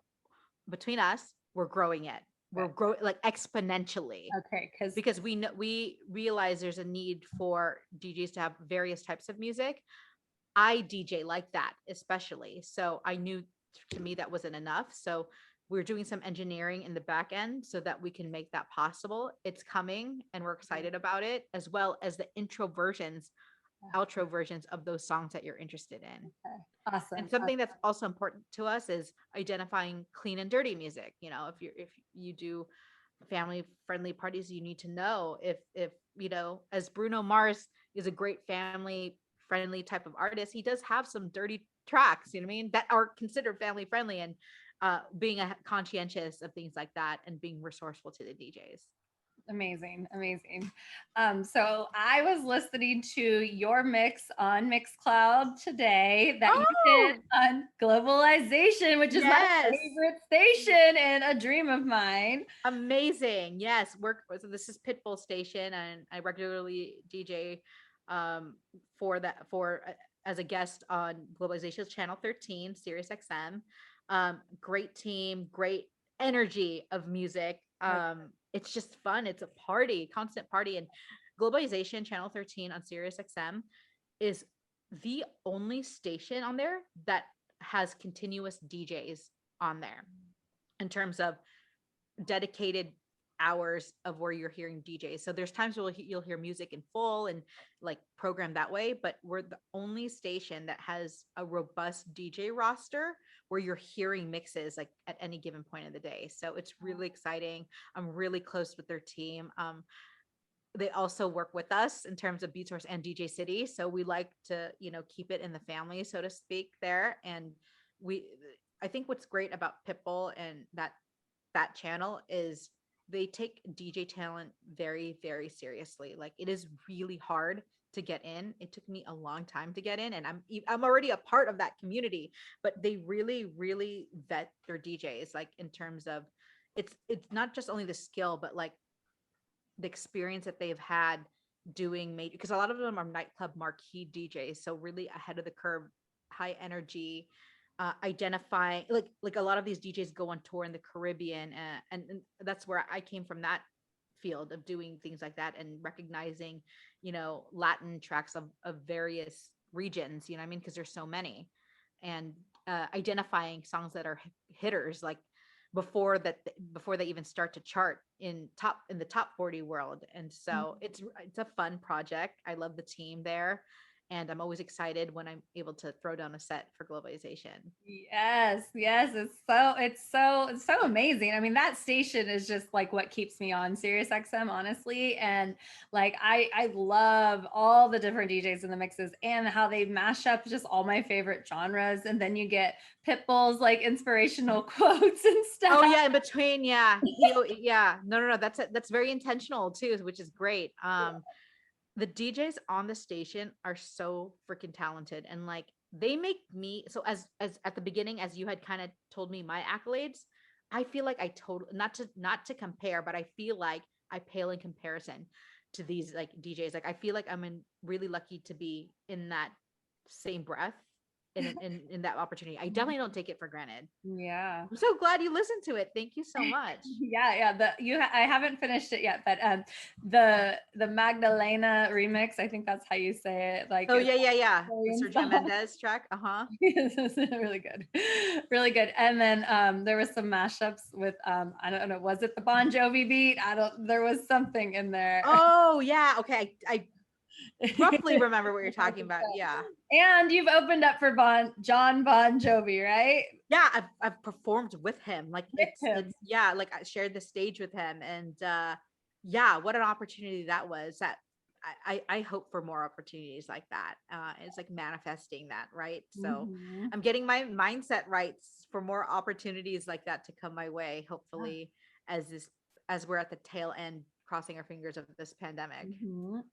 between us, we're growing it. We're growing like exponentially. Okay, because we realize there's a need for DJs to have various types of music. I DJ like that, especially. So I knew to me that wasn't enough. So we're doing some engineering in the back end so that we can make that possible. It's coming and we're excited about it, as well as the intro versions, outro versions of those songs that you're interested in. Okay. Awesome. And something that's also important to us is identifying clean and dirty music. You know, if you do family friendly parties, you need to know if you know, as Bruno Mars is a great family friendly type of artist, he does have some dirty tracks, you know what I mean, that are considered family friendly, and being a conscientious of things like that and being resourceful to the DJs. Amazing, amazing. So I was listening to your mix on Mixcloud today that you did on globalization, which is my favorite station and a dream of mine. Amazing. Yes. So this is Pitbull Station, and I regularly DJ for that as a guest on Globalization's Channel 13, Sirius XM. Great team, great energy of music. It's just fun. It's a party, constant party. And Globalization Channel 13 on Sirius XM is the only station on there that has continuous DJs on there in terms of dedicated hours of where you're hearing DJs. So there's times where you'll hear music in full and like programmed that way, but we're the only station that has a robust DJ roster where you're hearing mixes like at any given point of the day. So it's really exciting. I'm really close with their team. They also work with us in terms of Beat Source and DJ City. So we like to, you know, keep it in the family, so to speak, there. And I think what's great about Pitbull and that channel is they take DJ talent very, very seriously. Like it is really hard to get in. It took me a long time to get in, and I'm already a part of that community, but they really, really vet their DJs, like in terms of it's not just only the skill, but like the experience that they've had doing major, because a lot of them are nightclub marquee DJs. So really ahead of the curve, high energy, identifying like a lot of these DJs go on tour in the Caribbean, and that's where I came from, that field of doing things like that and recognizing, you know, Latin tracks of various regions, you know what I mean? Because there's so many, and identifying songs that are hitters like before they even start to chart in the top 40 world. And so it's a fun project. I love the team there. And I'm always excited when I'm able to throw down a set for Globalization. Yes, it's so amazing. I mean, that station is just like what keeps me on Sirius XM, honestly. And like I love all the different DJs in the mixes and how they mash up just all my favorite genres. And then you get Pitbull's like inspirational quotes and stuff. Oh yeah, in between, yeah. Yeah. No. That's very intentional too, which is great. The DJs on the station are so freaking talented, and like they make me, so as at the beginning, as you had kind of told me my accolades, I feel like I totally, not to compare, but I feel like I pale in comparison to these like DJs. Like I feel like I'm really lucky to be in that same breath in that opportunity. I definitely don't take it for granted. Yeah. I'm so glad you listened to it. Thank you so much. Yeah, I haven't finished it yet, but the Magdalena remix, I think that's how you say it. Like Oh it's yeah. The Korean Sergio song. Mendes track. Uh-huh. It's really good. Really good. And then there was some mashups with I don't know, was it the Bon Jovi beat? There was something in there. Oh yeah. Okay. I roughly remember what you're I talking think about. so. Yeah. And you've opened up for John Bon Jovi, right? Yeah, I've performed with him. Like With it's him. yeah, like I shared the stage with him, and yeah, what an opportunity that was. That I hope for more opportunities like that. It's like manifesting that, right? So Mhm. I'm getting my mindset right for more opportunities like that to come my way, Yeah. hopefully, as we're at the tail end, crossing our fingers of this pandemic.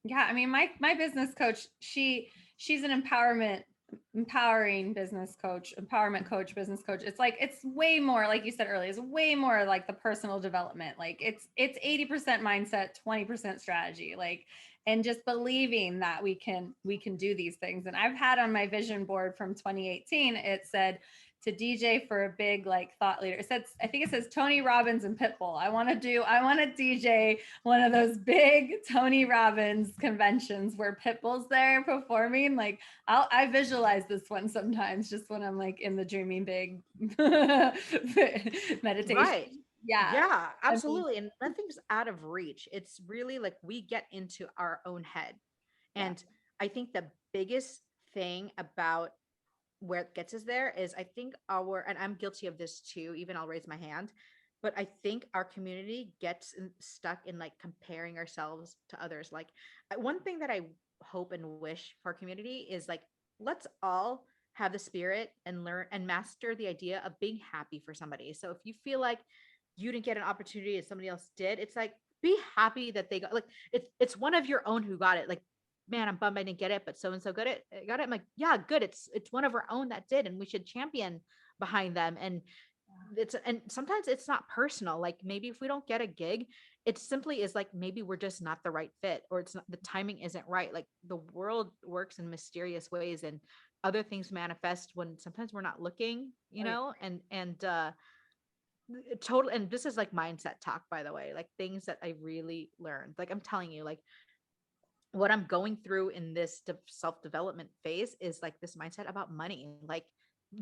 Yeah, I mean, my business coach, she's an empowering business coach, empowerment coach, business coach. It's like it's way more, like you said earlier, it's way more like the personal development. Like it's 80% mindset, 20% strategy. Like, and just believing that we can do these things. And I've had on my vision board from 2018, it said to DJ for a big like thought leader. It says, I think it says Tony Robbins and Pitbull. I want to DJ one of those big Tony Robbins conventions where Pitbull's there performing. Like I visualize this one sometimes just when I'm like in the dreaming big meditation. Right. Yeah. Yeah, I mean, absolutely. And nothing's out of reach. It's really like we get into our own head. yeah. And I think the biggest thing about where it gets us there is I think and I'm guilty of this too, even I'll raise my hand, but I think our community gets stuck in like comparing ourselves to others. Like one thing that I hope and wish for our community is like, let's all have the spirit and learn and master the idea of being happy for somebody. So if you feel like you didn't get an opportunity and somebody else did, it's like be happy that they got like it's one of your own who got it. Like, man, I'm bummed I didn't get it, but so and so got it. I'm like, yeah, good. It's one of our own that did, and we should champion behind them. And sometimes it's not personal. Like maybe if we don't get a gig, it simply is like maybe we're just not the right fit, or it's not the timing isn't right. Like the world works in mysterious ways, and other things manifest when sometimes we're not looking, Oh, yeah. and total. And this is like mindset talk, by the way, like things that I really learned. Like I'm telling you, like what I'm going through in this self-development phase is like this mindset about money, like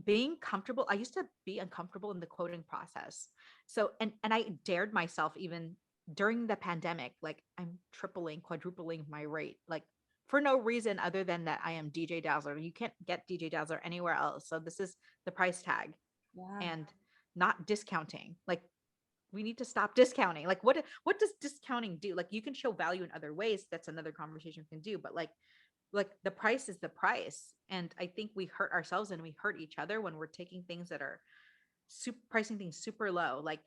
being comfortable. I used to be uncomfortable in the quoting process. So, and I dared myself even during the pandemic, like I'm tripling, quadrupling my rate, like for no reason other than that I am DJ Dazzler. You can't get DJ Dazzler anywhere else. So this is the price tag, Yeah. and not discounting. Like we need to stop discounting. Like what does discounting do? Like you can show value in other ways. That's another conversation we can do. But like the price is the price. And I think we hurt ourselves and we hurt each other when we're taking things that are pricing things super low. Like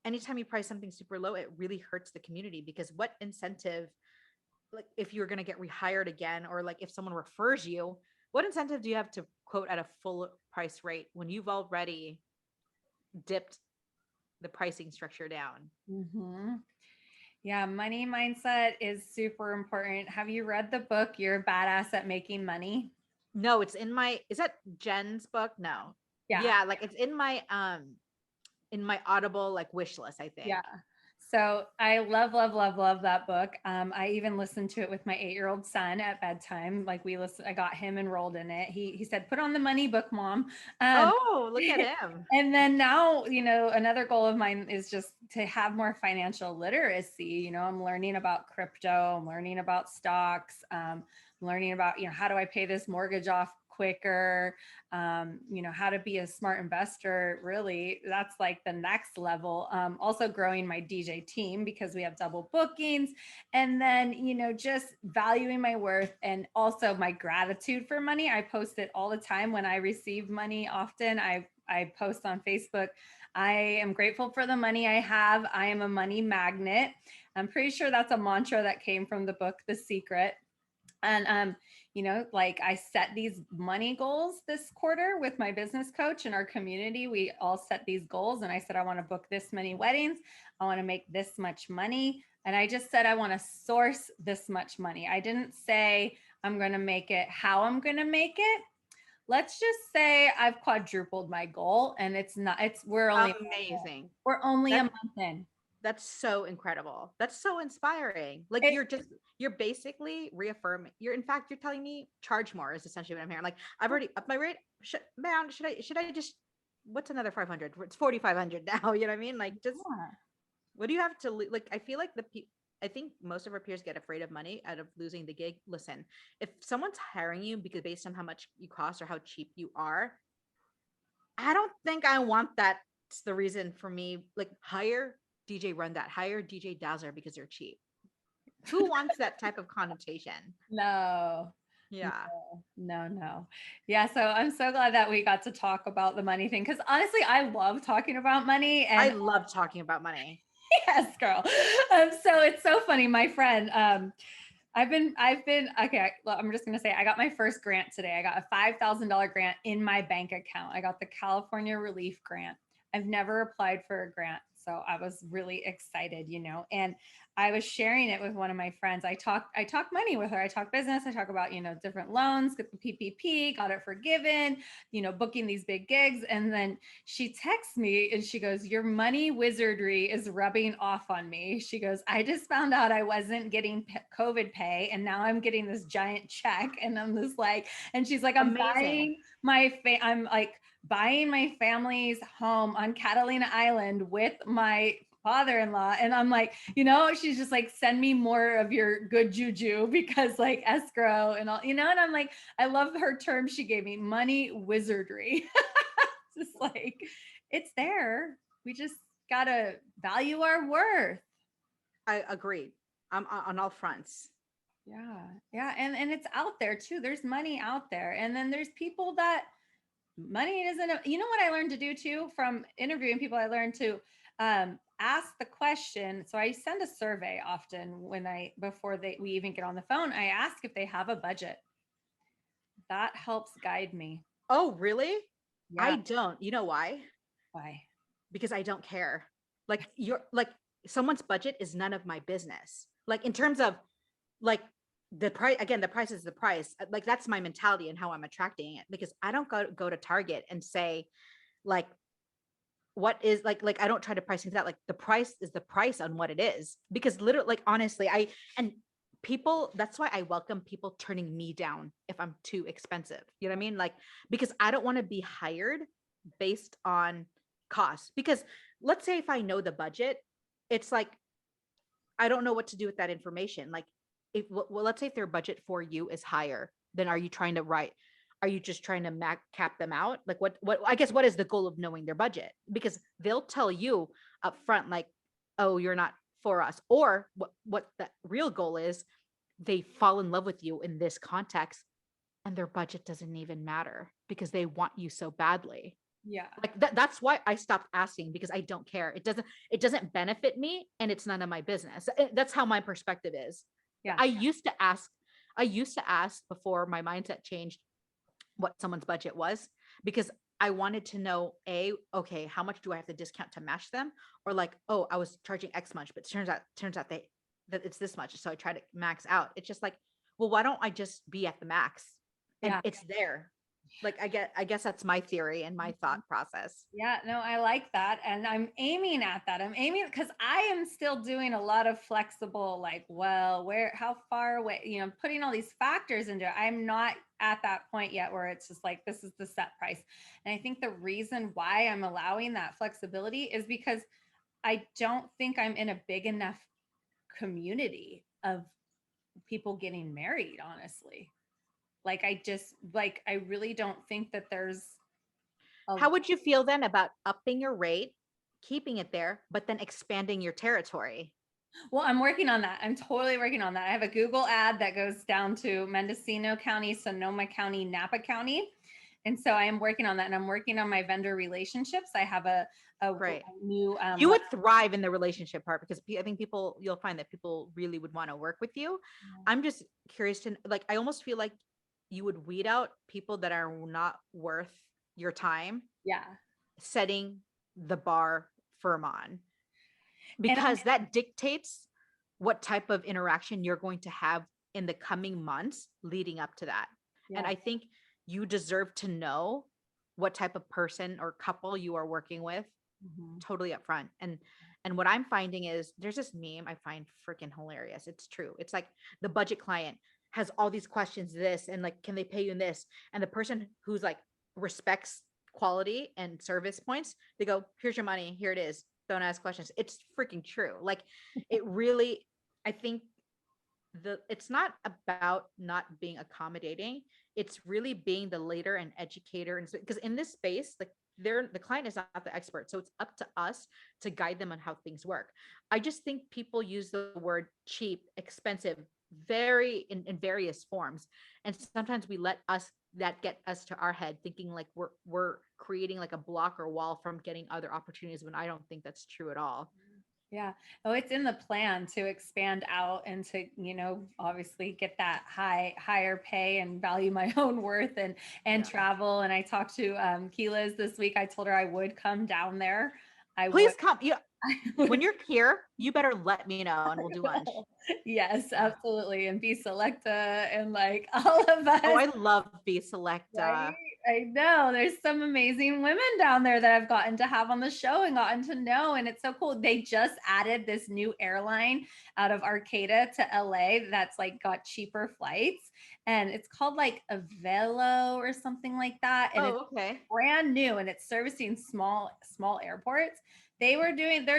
anytime you price something super low, it really hurts the community, because what incentive, like if you're going to get rehired again, or like if someone refers you, what incentive do you have to quote at a full price rate when you've already dipped the pricing structure down? Mhm. Yeah, money mindset is super important. Have you read the book You're a Badass at Making Money? No, it's in my, is that Jen's book? No. Yeah. Yeah, like it's in my Audible like wish list, I Yeah. think. So I love that book. I even listened to it with my 8-year-old son at bedtime. Like I got him enrolled in it. He said, "Put on the money book, mom." Um, Oh, look at him. and then now, another goal of mine is just to have more financial literacy. I'm learning about crypto. I'm learning about stocks. Learning about, how do I pay this mortgage off quicker? How to be a smart investor. Really, that's like the next level. Also growing my DJ team because we have double bookings. And then, just valuing my worth and also my gratitude for money. I post it all the time when I receive money. Often I post on Facebook, I am grateful for the money I have. I am a money magnet. I'm pretty sure that's a mantra that came from the book, The Secret. And like I set these money goals this quarter with my business coach and our community. We all set these goals, and I said I want to book this many weddings, I want to make this much money, and I just said I want to source this much money. I didn't say I'm going to make it, how I'm going to make it. let's just say I've quadrupled my goal, and we're only Amazing. we're only a That month in. that's so incredible. That's so inspiring. Like It, you're basically reaffirming. In fact, you're telling me charge more is essentially what I'm hearing. Like I've already upped my rate. Should I just, what's another 500? It's 4,500 now. You know what I mean? Like just, yeah. what do you have to like? I feel like I think most of our peers get afraid of money out of losing the gig. Listen, if someone's hiring you because based on how much you cost or how cheap you are, I don't think I want that. It's the reason for me. Like hire DJ RunDat, hire DJ Dazzler because they're cheap. Who wants that type of connotation? No. Yeah. No. Yeah, so I'm so glad that we got to talk about the money thing, because honestly, I love talking about money. I And love talking about money. yes, girl. So it's so funny. My friend, I've been okay. Well, I'm just gonna say I got my first grant today. I got a $5,000 grant in my bank account. I got the California Relief Grant. I've never applied for a grant, so I was really excited, And I was sharing it with one of my friends. I talk money with her. I talk business. I talk about different loans, get the PPP, got it forgiven, booking these big gigs, and then she texts me and she goes, "Your money wizardry is rubbing off on me." She goes, "I just found out I wasn't getting COVID pay, and now I'm getting this giant check." And I'm just like, and she's like, Amazing. I'm like buying my family's home on Catalina Island with my father-in-law. And I'm like, she's just like, "Send me more of your good juju," because like escrow and all, and I'm like, I love her term she gave me, money wizardry. Just like, it's there. We just gotta value our worth. I agree. I'm on all fronts. Yeah. Yeah. And it's out there too. There's money out there. And then there's people that money isn't, what I learned to do too from interviewing people, I learned to ask the question. So I send a survey often before we even get on the phone. I ask if they have a budget. That helps guide me. Oh, really? I Yeah. don't. You know why? Why? Because I don't care. Like someone's budget is none of my business. Like in terms of like the price, again, the price is the price. Like that's my mentality and how I'm attracting it, because I don't go to Target and say like what is like I don't try to price things out. Like the price is the price on what it is, because literally, like honestly, and people, that's why I welcome people turning me down if I'm too expensive. You know what I mean? Like, because I don't want to be hired based on cost. Because let's say if I know the budget, it's like I don't know what to do with that information. Like if, well, let's say if their budget for you is higher, then are you trying to write? Are you just trying to cap them out? Like what, I guess, what is the goal of knowing their budget? Because they'll tell you up front, like, oh, you're not for us. Or what the real goal is, they fall in love with you in this context and their budget doesn't even matter because they want you so badly. Yeah. Like that's why I stopped asking, because I don't care. It doesn't benefit me and it's none of my business. That's how my perspective is. Yeah. I used to ask before my mindset changed what someone's budget was, because I wanted to know, okay, how much do I have to discount to match them? Or like, oh, I was charging X much, but turns out that it's this much. So I try to max out. It's just like, well, why don't I just be at the max and Yeah. it's there? Like I guess that's my theory and my thought process. Yeah, no, I like that. And I'm aiming at that. I'm aiming because I am still doing a lot of flexible, like, well, how far away, putting all these factors into it. I'm not at that point yet where it's just like, this is the set price. And I think the reason why I'm allowing that flexibility is because I don't think I'm in a big enough community of people getting married, honestly. Like, I really don't think that there's a How would you feel then about upping your rate, keeping it there, but then expanding your territory? Well, I'm working on that. I'm totally working on that. I have a Google ad that goes down to Mendocino County, Sonoma County, Napa County. And so I am working on that, and I'm working on my vendor relationships. I have a Great. new You would thrive in the relationship part, because I think you'll find that people really would want to work with you. I'm just curious to, like, I almost feel like you would weed out people that are not worth your time yeah. setting the bar firm on, And because that dictates what type of interaction you're going to have in the coming months leading up to that. And yeah. I think you deserve to know what type of person or couple you are working with Mhm. totally upfront. And what I'm finding is there's this meme I find freaking hilarious. It's true. It's like the budget client has all these questions, this and like, can they pay you in this? And the person who's like respects quality and service points, they go, here's your money, here it is. Don't ask questions. It's freaking true. Like it really, I think it's not about not being accommodating. It's really being the leader and educator. And because in this space, like the client is not the expert. So it's up to us to guide them on how things work. I just think people use the word cheap, expensive, very in various forms. And sometimes we let us that get us to our head thinking like we're creating like a block or wall from getting other opportunities when I don't think that's true at all. Yeah. Oh, it's in the plan to expand out and to, obviously get that higher pay and value my own worth and Yeah. travel. And I talked to Keela's this week. I told her I would come down there. I would. Please come. Yeah. I When would. you're here, you better let me know and we'll do lunch. Yes, absolutely. And be Selecta and like all of Oh, us. I love B Right? Selecta. I know there's some amazing women down there that I've gotten to have on the show and gotten to know. And it's so cool. They just added this new airline out of Arcata to LA that's like got cheaper flights. And it's called like a Velo or something like that. And it's Oh, okay. brand new and it's servicing small airports. They're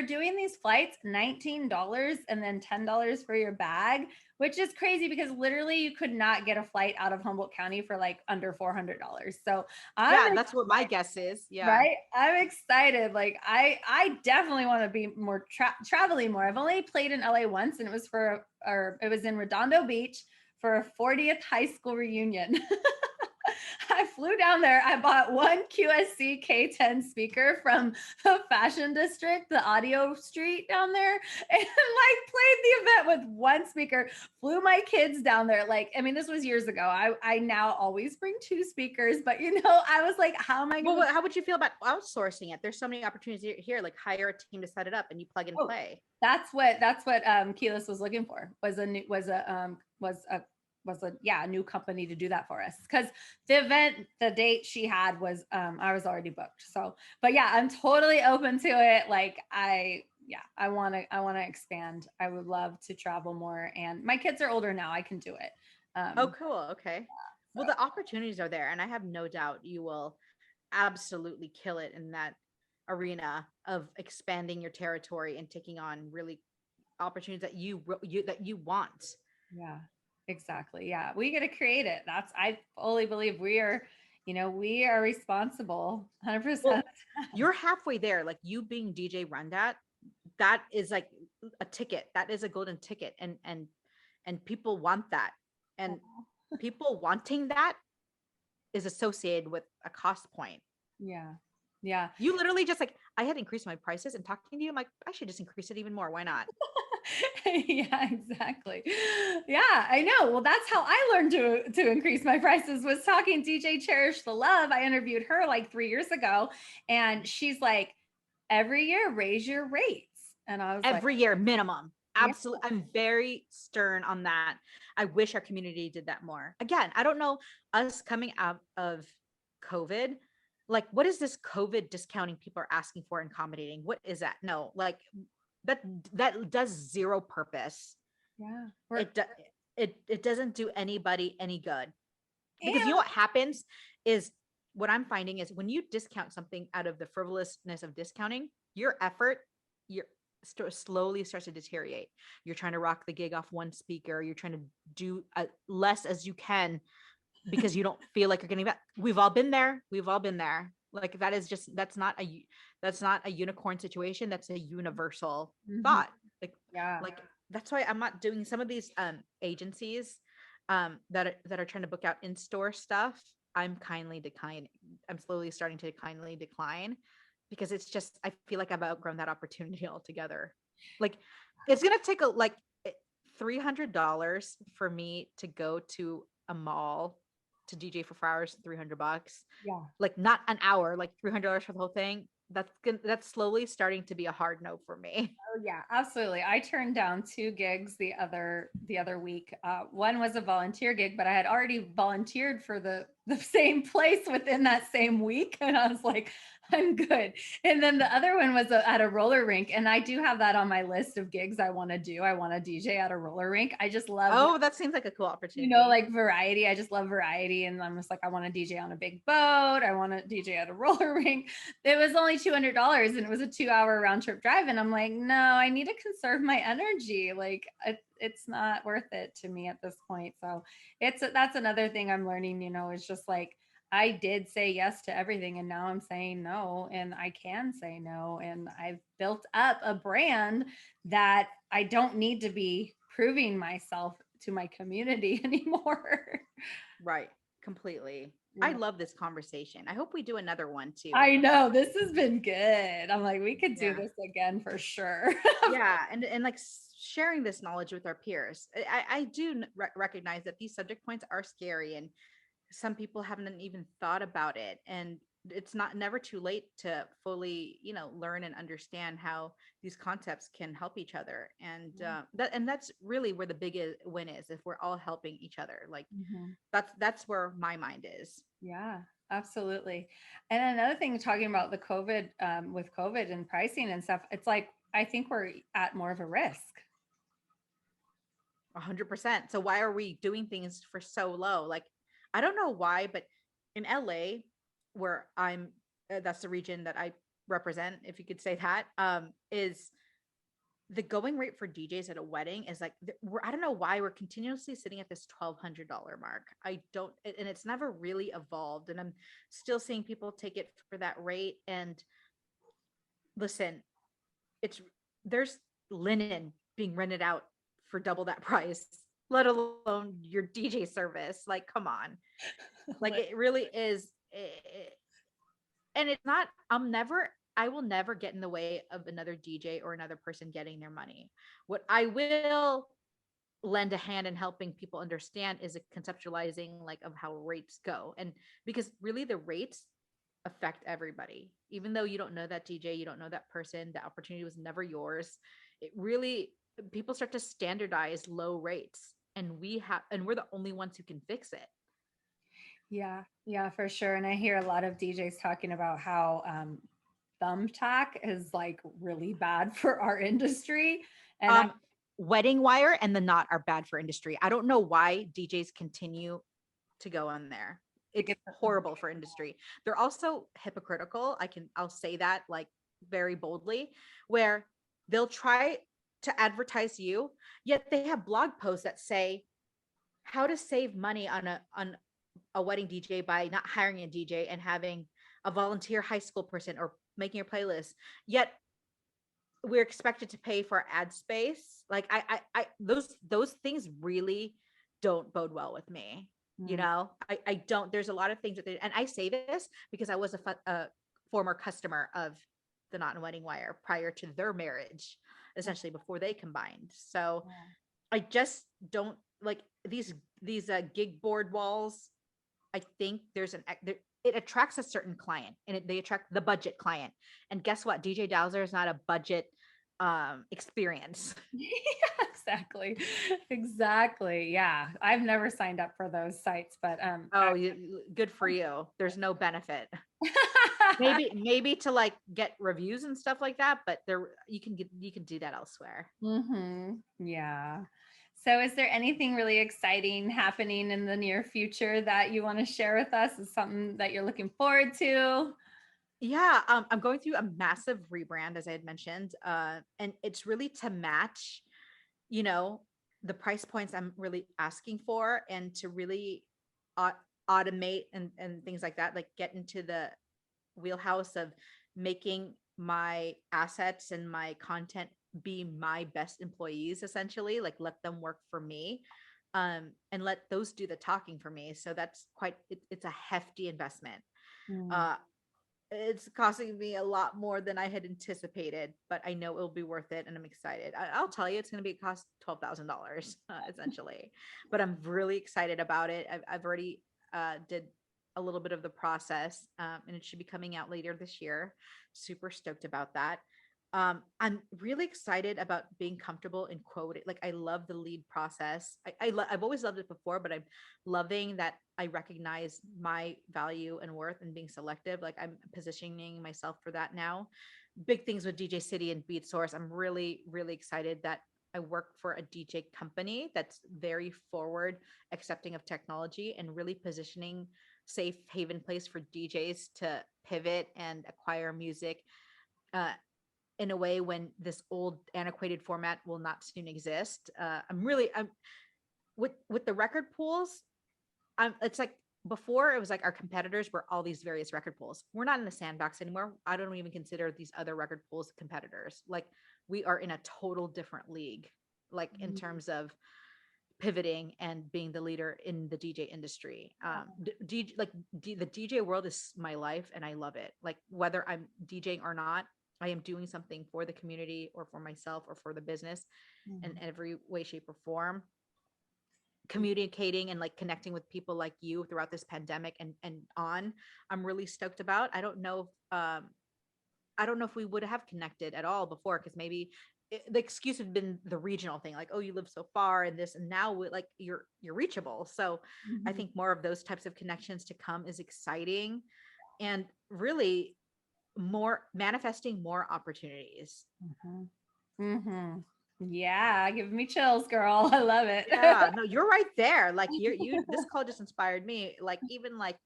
doing these flights $19 and then $10 for your bag, which is crazy because literally you could not get a flight out of Humboldt County for like under $400. So I'm Yeah, that's what my guess is. Yeah. right. I'm excited. Like I definitely want to be more traveling more. I've only played in LA once and it was or it was in Redondo Beach for a 40th high school reunion. I flew down there. I bought one QSC K10 speaker from the Fashion District, the audio street down there, and like played the event with one speaker. Flew my kids down there. Like, I mean, this was years ago. I now always bring two speakers, but I was like, how am I going Well, to? how would you feel about outsourcing it? There's so many opportunities here, like hire a team to set it up and you plug and Oh, play. that's what Keyless was looking for. Was a new company to do that for us because the date she had was I was already booked. So, but yeah, I'm totally open to it. Like I want to expand. I would love to travel more, and my kids are older now. I can do it. Oh, Um, cool. Okay. so Well, the opportunities are there, and I have no doubt you will absolutely kill it in that arena of expanding your territory and taking on really opportunities that you want. yeah, exactly. Yeah, we get to create it. I fully believe we are responsible 100%. Well, you're halfway there. Like you being DJ RunDat, that is like a ticket. That is a golden ticket, and people want that, and people wanting that is associated with a cost point. Yeah. Yeah. You literally just like I had increased my prices and talking to you, I'm like, I should just increase it even more. Why not? Yeah, exactly. Yeah, I know. Well, that's how I learned to increase my prices was talking DJ Cherish the Love. I interviewed her like 3 years ago and she's like every year raise your rates. And I was like, Every year minimum. yeah. Absolutely. I'm very stern on that. I wish our community did that more. Again, I don't know, us coming out of COVID, like what is this COVID discounting people are asking for and accommodating? What is that? No, like that that does zero purpose. Yeah. It it doesn't do anybody any good. Because you know And what happens is what I'm finding is when you discount something out of the frivolousness of discounting, your effort, your slowly starts to deteriorate. You're trying to rock the gig off one speaker. You're trying to do less as you can because you don't feel like you're getting back. We've all been there. We've all been there. Like that is just that's not a unicorn situation. That's a universal mhm, thought. Like yeah. like that's why I'm not doing some of these agencies that are trying to book out in-store stuff. I'm kindly declining. I'm slowly starting to kindly decline because it's just I feel like I've outgrown that opportunity altogether. Like it's gonna take $300 for me to go to a mall to DJ for 4 hours, $300. Yeah. Like not an hour, like $300 for the whole thing. That's slowly starting to be a hard no for me. Oh yeah, absolutely. I turned down two gigs the other week. One was a volunteer gig, but I had already volunteered for the same place within that same week, and I was like, I'm good. And then the other one was at a roller rink, and I do have that on my list of gigs I want to do. I want to DJ at a roller rink. I just love, Oh, that seems like a cool opportunity. like variety. I just love variety. And I'm just like, I want to DJ on a big boat. I want to DJ at a roller rink. It was only $200 and it was a 2-hour round trip drive. And I'm like, no, I need to conserve my energy. Like it's not worth it to me at this point. So that's another thing I'm learning, is just like, I did say yes to everything and now I'm saying no, and I can say no. And I've built up a brand that I don't need to be proving myself to my community anymore. Right. Completely. I Yeah. love this conversation. I hope we do another one too. I know this has been good. I'm like, we could do Yeah. this again for sure. Yeah. And like sharing this knowledge with our peers. I do recognize that these subject points are scary and some people haven't even thought about it. And it's never too late to fully, learn and understand how these concepts can help each other. And that's really where the biggest win is, if we're all helping each other. Like Mhm. that's where my mind is. Yeah, absolutely. And another thing, talking about the COVID, with COVID and pricing and stuff, it's like, I think we're at more of a risk. 100%. So why are we doing things for so low? Like, I don't know why, but in LA, where I'm, that's the region that I represent, if you could say that, is the going rate for DJs at a wedding is like, I don't know why we're continuously sitting at this $1,200 mark. I don't, and it's never really evolved. And I'm still seeing people take it for that rate. And listen, it's, there's linen being rented out for double that price, let alone your DJ service. Like, come on. Like, it really is. And it's not, I will never get in the way of another DJ or another person getting their money. What I will lend a hand in helping people understand is a conceptualizing like of how rates go. And because really the rates affect everybody, even though you don't know that DJ, you don't know that person, the opportunity was never yours. It really, people start to standardize low rates, and we're the only ones who can fix it. Yeah, yeah, for sure. And I hear a lot of DJs talking about how thumbtack is like really bad for our industry. And I um Wedding wire and the knot are bad for industry. I don't know why DJs continue to go on there. think It's it's horrible for industry. They're also hypocritical. I'll say that like very boldly, where they'll try to advertise you, yet they have blog posts that say how to save money on a wedding DJ by not hiring a DJ and having a volunteer high school person or making your playlist. Yet we're expected to pay for ad space. Like those things really don't bode well with me. mm, I don't, there's a lot of things that and I say this because I was a former customer of the Knot and Wedding Wire prior to their marriage, essentially before they combined. So yeah. I just don't like these gig board walls. I think it attracts a certain client, and they attract the budget client. And guess what? DJ Dazzler is not a budget experience. Yeah, exactly. Exactly. Yeah. I've never signed up for those sites, but Oh, good for you. There's no benefit. Maybe to like get reviews and stuff like that, but there you can do that elsewhere. Yeah. So is there anything really exciting happening in the near future that you want to share with us? Is something that you're looking forward to? Yeah, I'm going through a massive rebrand, as I had mentioned, and it's really to match, you know, the price points I'm really asking for, and to really au- automate and things like that, like get into the wheelhouse of making my assets and my content be my best employees, essentially, like let them work for me, and let those do the talking for me. So that's it's a hefty investment. Mm. uh it's costing me a lot more than I had anticipated, but I know it'll be worth it, and I'm excited. I'll tell you, it's going to be cost $12,000 essentially, but I'm really excited about it. I've already did a little bit of the process, and it should be coming out later this year. Super stoked about that. I'm really excited about being comfortable in quoting. Like, I love the lead process. I've always loved it before, but I'm loving that I recognize my value and worth and being selective. Like, I'm positioning myself for that now. Big things with DJ City and Beat Source. I'm really, really excited that I work for a DJ company that's very forward, accepting of technology, and really positioning safe haven place for DJs to pivot and acquire music uh, in a way when this old antiquated format will not soon exist. I'm with the record pools. It's like before it was like our competitors were all these various record pools. We're not in the sandbox anymore. I don't even consider these other record pools competitors. Like, we are in a total different league, like in terms of pivoting and being the leader in the DJ industry. The DJ world is my life and I love it. Like, whether I'm DJing or not, I am doing something for the community or for myself or for the business in every way, shape, or form. Communicating and like connecting with people like you throughout this pandemic and on, I'm really stoked about. I don't know if we would have connected at all before, because maybe the excuse had been the regional thing, like, oh, you live so far and this, and now like you're reachable. So I Mhm. think more of those types of connections to come is exciting, and really more manifesting more opportunities. Mhm. Mhm. Yeah, giving me chills, girl. I love it. Yeah, no, you're right there. Like, this call just inspired me, like, even like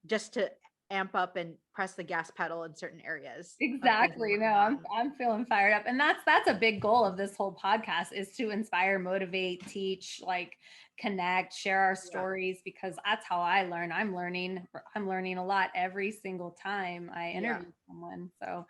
just to amp up and press the gas pedal in certain areas of things I'm Exactly. No, working I'm on. I'm feeling fired up. And that's a big goal of this whole podcast, is to inspire, motivate, teach, like connect, share our Yeah. stories, because that's how I learn. I'm learning a lot every single time I Yeah. interview someone. So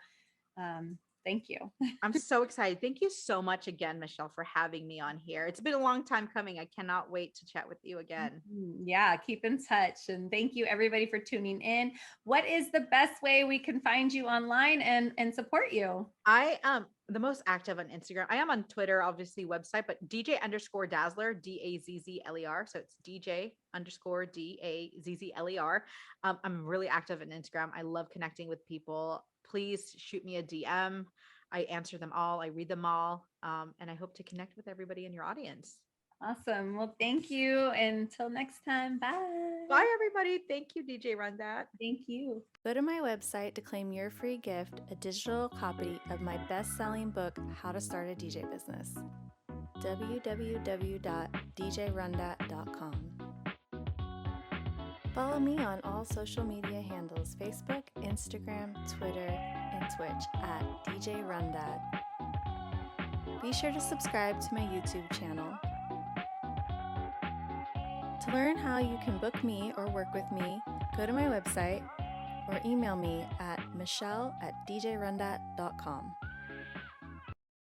thank you. I'm so excited. Thank you so much again, Michelle, for having me on here. It's been a long time coming. I cannot wait to chat with you again. Yeah, keep in touch. And thank you everybody for tuning in. What is the best way we can find you online and support you? I am the most active on Instagram. I am on Twitter, obviously website, but DJ underscore Dazzler, Dazzler. So it's DJ underscore Dazzler. I'm really active on Instagram. I love connecting with people. Please shoot me a DM. I answer them all. I read them all. And I hope to connect with everybody in your audience. Awesome. Well, thank you. Until next time. Bye. Bye, everybody. Thank you, DJ RunDat. Thank you. Go to my website to claim your free gift, a digital copy of my best-selling book, How to Start a DJ Business. www.djrundat.com. Follow me on all social media handles: Facebook, Instagram, Twitter, and Twitch at DJ RunDat. Be sure to subscribe to my YouTube channel. To learn how you can book me or work with me, go to my website or email me at michelle@djrundat.com.